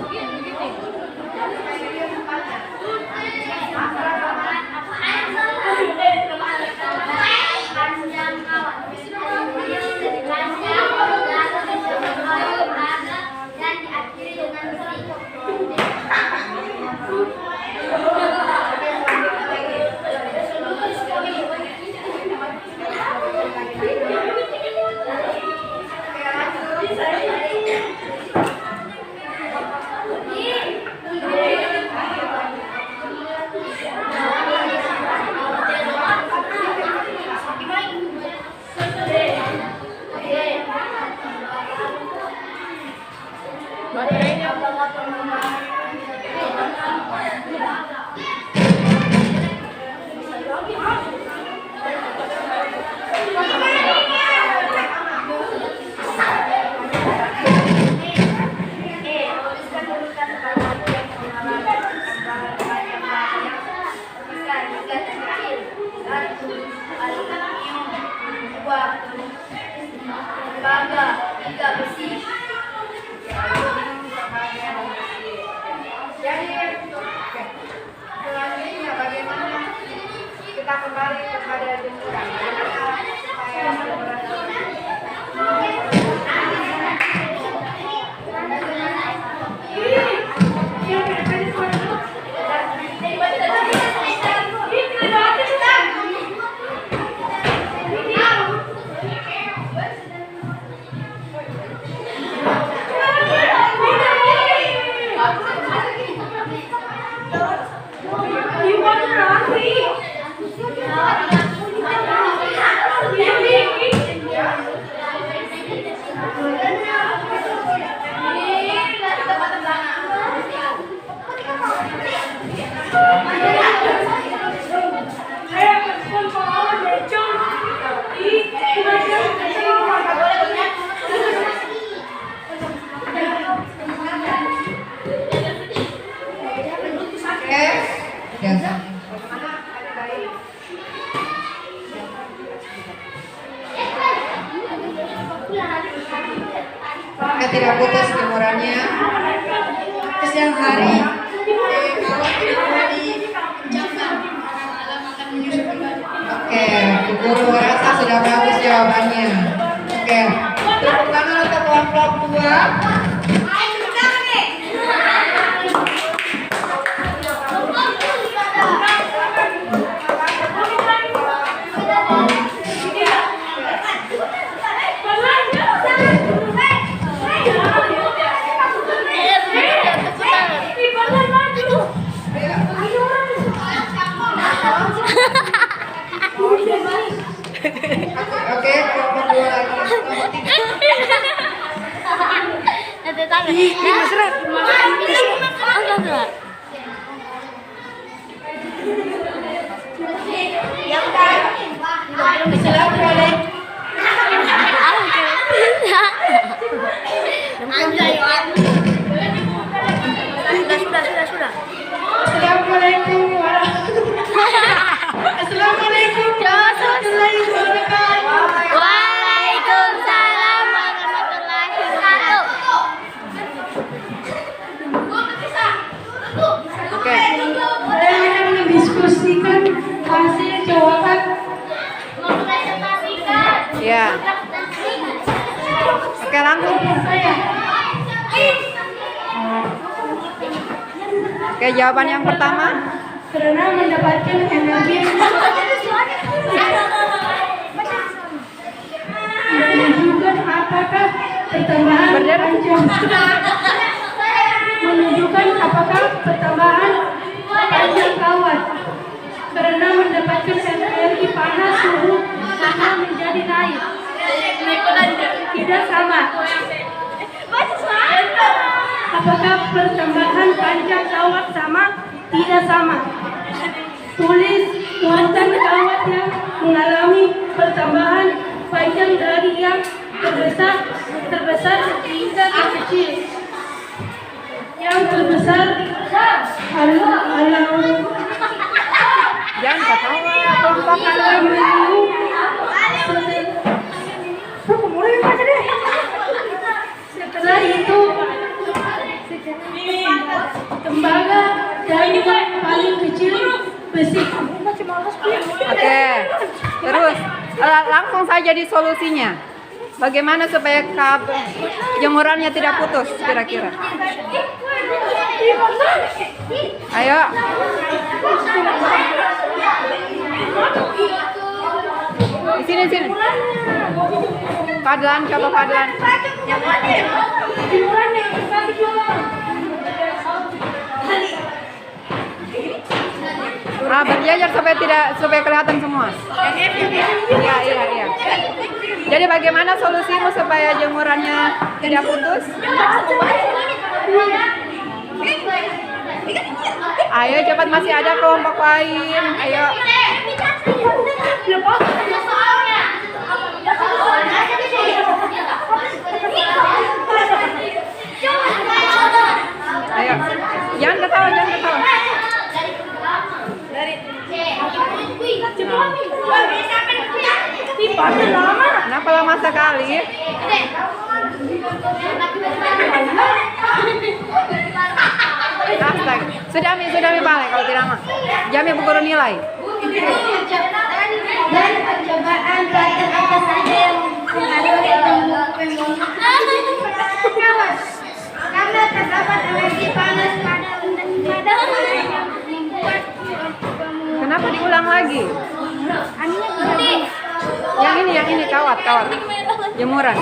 begini. Tembaga, 3 besi. Jadi, selanjutnya bagaimana kita kembali kepada jemuran? Bagaimana supaya jemuran tidak putus jemurannya. Siang hari, kalau hari kencangkan, alam akan menyusul kembali. Oke, Bu Guru rasa sudah bagus jawabannya. Oke, tepuk tangan untuk kelompok 2. Oke, kelompok 2 lagi. Kelompok 3. Assalamualaikum warahmatullahi wabarakatuh. Waalaikumsalam warahmatullahi wabarakatuh. Oke. Saya akan mendiskusikan hasil jawaban. Ya. Oke, langsung. Oke, jawaban yang pertama. Karena mendapatkan energi menunjukkan apakah pertambahan panjang kawat. Karena mendapatkan energi panas suhu sama menjadi naik. Tidak sama. Apakah pertambahan panjang kawat sama? Tidak sama. Tulis urutan kawat yang mengalami pertambahan panjang dari yang terbesar hingga terkecil. Yang terbesar Jangan ketawa. Setelah itu tembaga dan yang paling kecil besi. Oke. Terus langsung saja di solusinya. Bagaimana supaya jemurannya tidak putus kira-kira? Ayo. Di sini. Fadlan, coba Fadlan. Berjajar supaya kelihatan semua. Iya. Jadi bagaimana solusimu supaya jemurannya tidak putus? Ayo cepat, masih ada kelompok lain. Ayo. Ayo. Jangan ketawa. Kenapa sekali. Astaga. Sudah mi balik kalau tidak mah. Jami Bu Guru nilai. Dan percobaan terakhir apa saja yang mempengaruhi tumbuh pengawas karena terdapat energi panas pada yang membuat Kenapa diulang lagi? Yang ini kawat. Jemuran.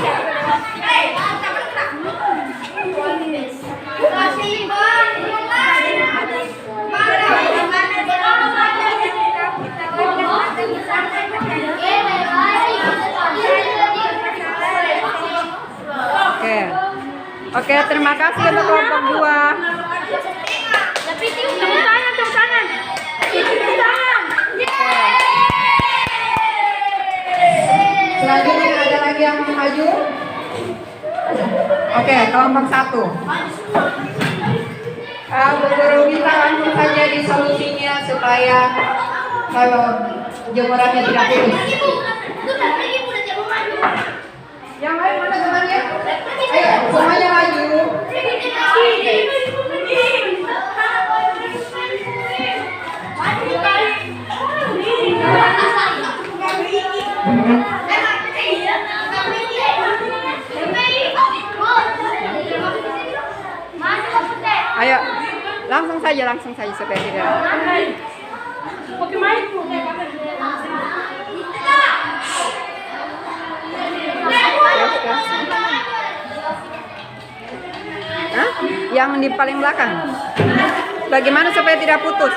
Oke, terima kasih untuk kelompok 2. tepuk tangan. Selanjutnya ada lagi yang mau maju? Oke, kelompok 1. Bu Guru minta langsung saja di solusinya supaya kalau jemurannya tidak putus. Yang lain mana temannya? Ayo, semuanya maju. Ayo, langsung saja supaya tidak. Hah? Yang di paling belakang. Bagaimana supaya tidak putus?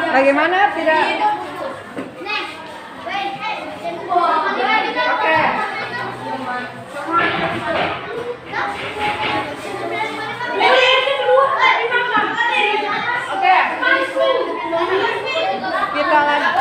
Bagaimana tidak? Oke. Oke. Kita lanjut.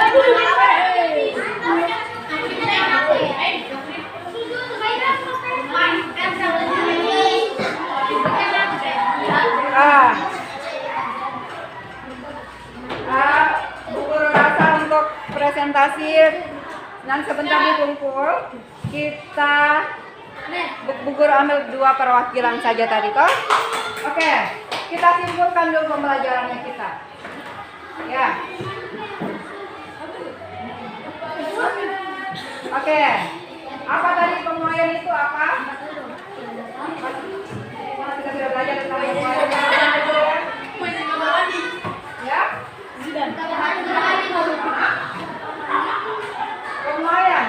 Bu Guru rasa untuk presentasi dan sebentar dikumpul. Kita Bu Guru ambil 2 perwakilan saja tadi toh. Oke, kita simpulkan dulu pembelajarannya kita. Ya. Oke. Apa tadi pemuaian itu apa? Kita sudah belajar tentang pemuaian. Ya? Pemuaian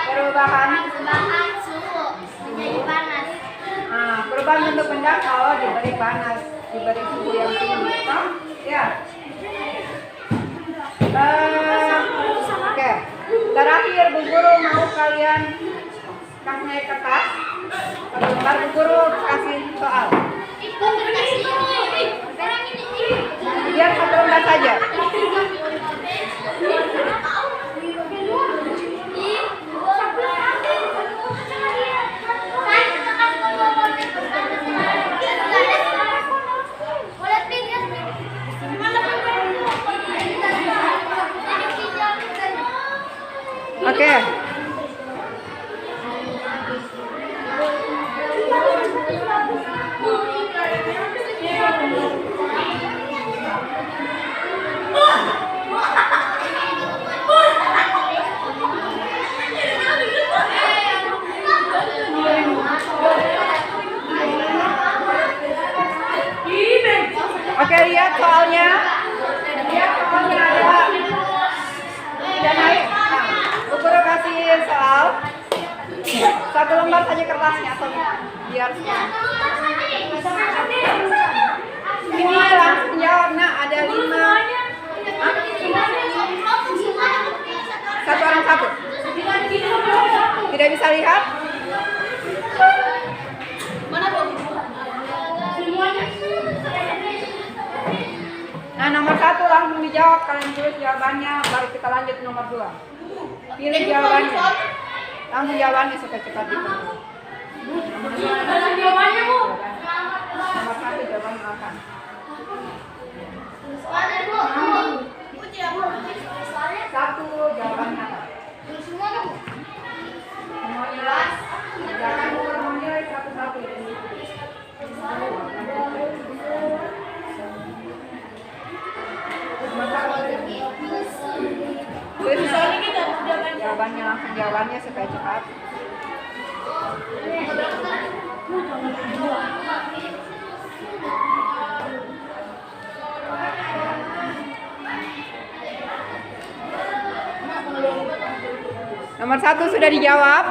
perubahan suhu menjadi panas. Perubahan bentuk benda kalau diberi panas, diberi suhu yang tinggi. Ya. Oke. Terakhir Bu Guru mau kalian kasih kertas. Bentar Bu Guru kasih soal. Biar 1 lembar saja. Oke. Oke, lihat soalnya. Lihat soalnya ada. Sudah naik. Bu Guru kasih soal. 1 lembar saja kertasnya atau biar ini langsung jawab. Nah, ada 5. Satu orang satu. Tidak bisa lihat. Nah, Yang nomor 1 langsung dijawab, kalian tulis jawabannya, baru kita lanjut nomor 2. Pilih jawabannya. Langsung jawabannya supaya cepat ditulis. Nomor 1 jawabannya akan. Satu jawabannya apa? Semuanya jangan menilai satu-satu. Jawabannya langsung jawabannya supaya cepat. Nomor 1 sudah dijawab.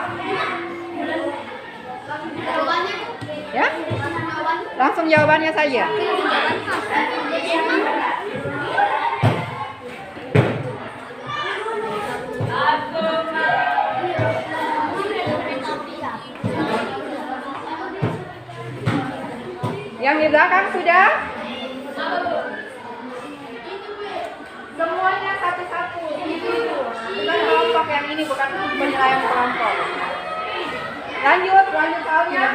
Ya? Langsung jawabannya saja. Yang di belakang sudah? Semuanya satu-satu. Bukan kelompok yang ini, bukan penilaian kelompok. Lanjut soalnya.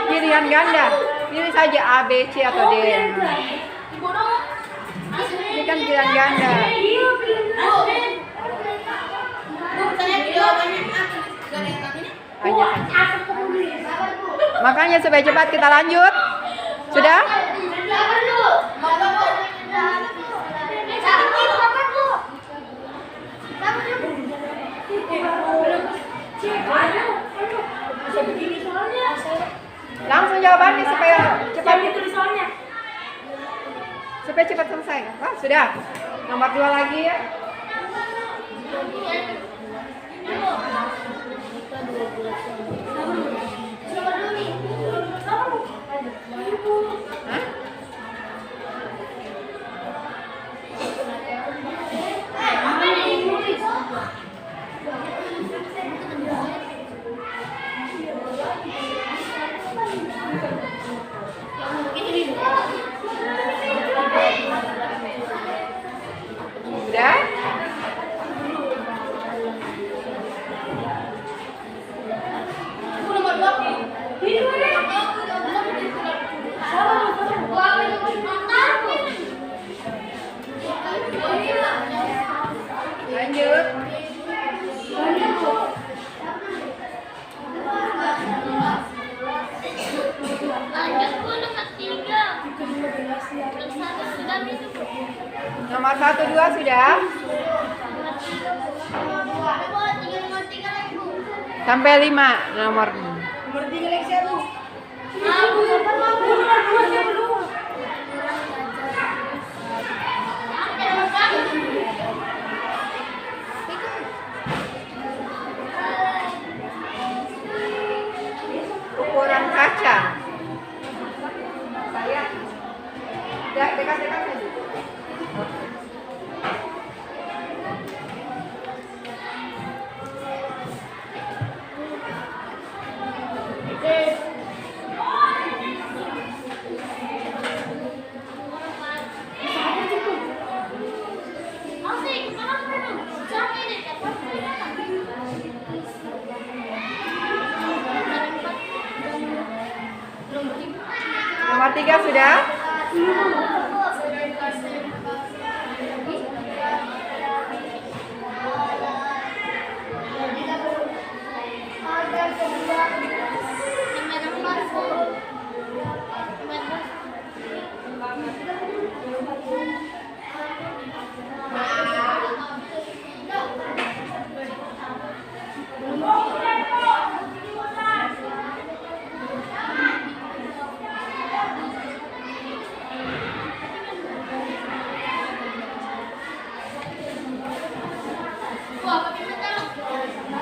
Ini pilihan ganda. Pilih saja A, B, C atau D. Ini kan pilihan ganda. Makanya supaya cepat kita lanjut. Sudah? Langsung jawabannya supaya cepat. Supaya cepat selesai. Wah, sudah. Nomor 2 lagi ya. Sudah? Lanjut. Nomor 1, 2 sudah? Sampai 5 nomor. Nomor 3 lagi 1. Ukuran kaca. Saya dekat-dekat saja. Nomor 3 sudah?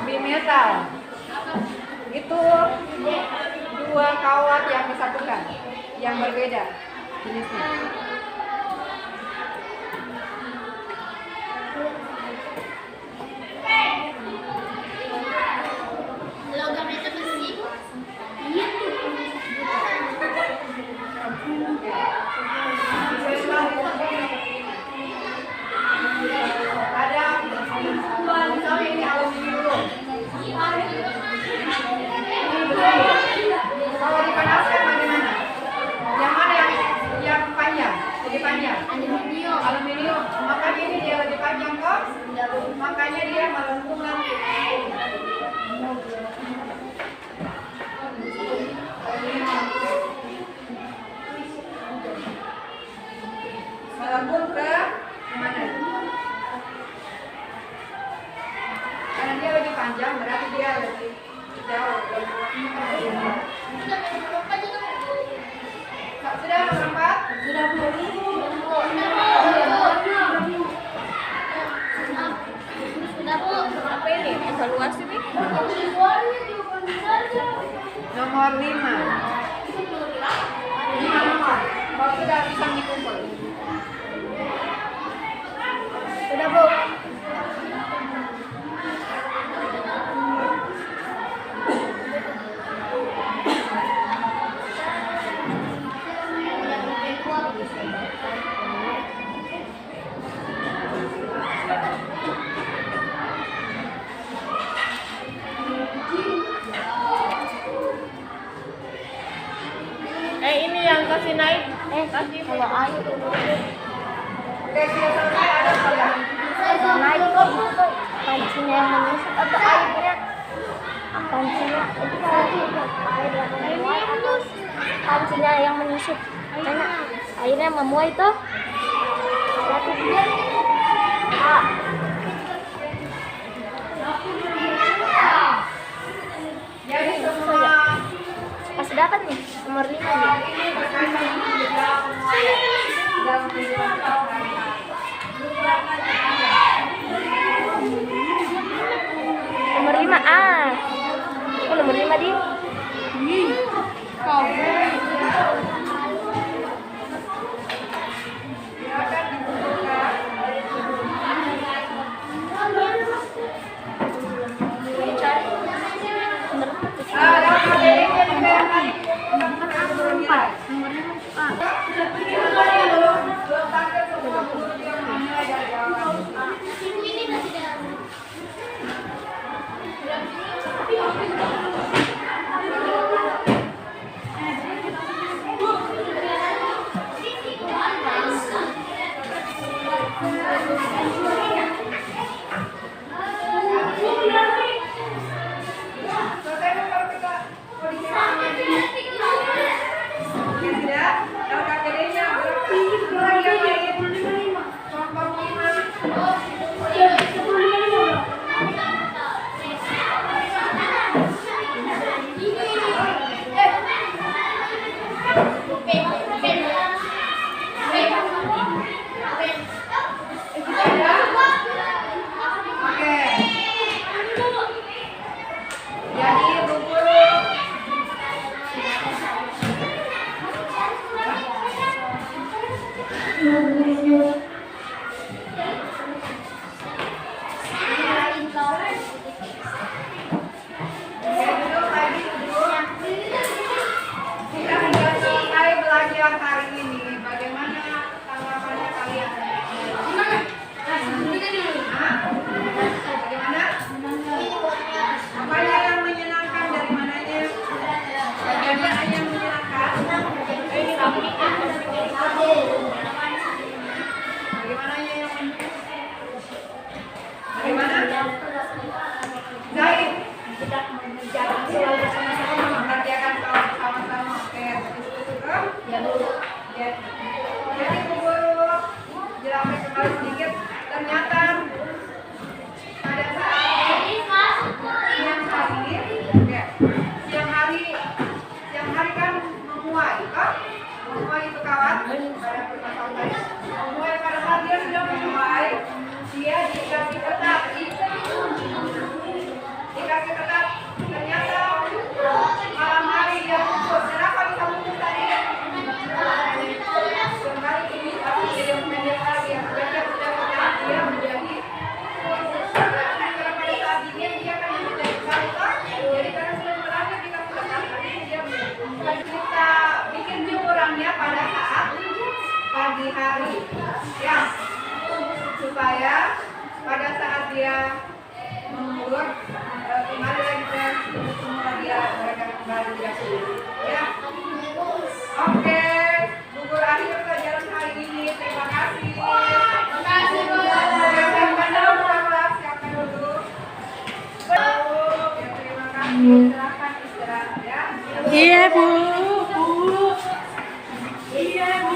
Bimetal itu 2 kawat yang disatukan, yang berbeda jenisnya. panjang berarti dia lebih jauh. Sudah nomor 4? Sudah Bu. Apa ini? Evaluasi nih? Nomor 5. 5 nomor. Kalau sudah bisa dikumpul. Sudah Bu. Ini yang kasih naik. Kasih kalau air. Oke, sudah selesai ada sudah. Naik kok pancinya yang menyusut atau airnya pancinya itu air yang memuai atau pancinya yang menyusut karena airnya memuai toh satu Jadi semua masih dapat nih nomor 5 nih. ini berkaitan dengan dalam kehidupan sehari-hari. Nomor 5 oh nomor 5 di Silakan dikumpulkan. Dalam materinya juga yang tadi belum tampil semua guru yang mulai dari awal. Selesai kalau kita kondisi ya sudah, dalam materinya berapa yang lain? Contoh 5. Oke. Jadi Bu Guru duduk lagi duduk. Kita sudah selesai belajar hari ini. Bagaimana tanggapannya kalian? Bagaimana? Apanya yang menyenangkan dari mananya? Bagian yang menyenangkan? Bagaimananya yang bagaimana? Zaid, selalu bersama-sama mengerjakan sama-sama. Oke, ya dulu. Ya. Jadi Bu Guru jelaskan kembali sedikit. Ternyata pada saat siang hari kan memuai, kan? Memuai itu kawan. Pada permasalahan tadi. Memuai pada saat dia sudah memuai, dia dikasih ketat. Dikasih ketat. Ternyata malam hari dia putus. Kenapa bisa putus tadi? Kembali ini tapi dia pendek lagi. Dia sudah ketat, dia menjadi karena pada saat dingin dia kan menjadi kalpa. Jadi karena sudah berakhir dikasih ketat, dia kita bikin jemurannya pada saat pagi hari, ya, supaya pada saat dia mengulur kembali lagi ke semula dia mereka kembali dia ya. Oke, Bu Guru akhir pelajaran hari ini. Terima kasih. Terima kasih Bu. Siapkan dulu kelas, siapkan dulu. Ya, terima kasih. Silakan istirahat ya. Iya Bu. Iya Bu.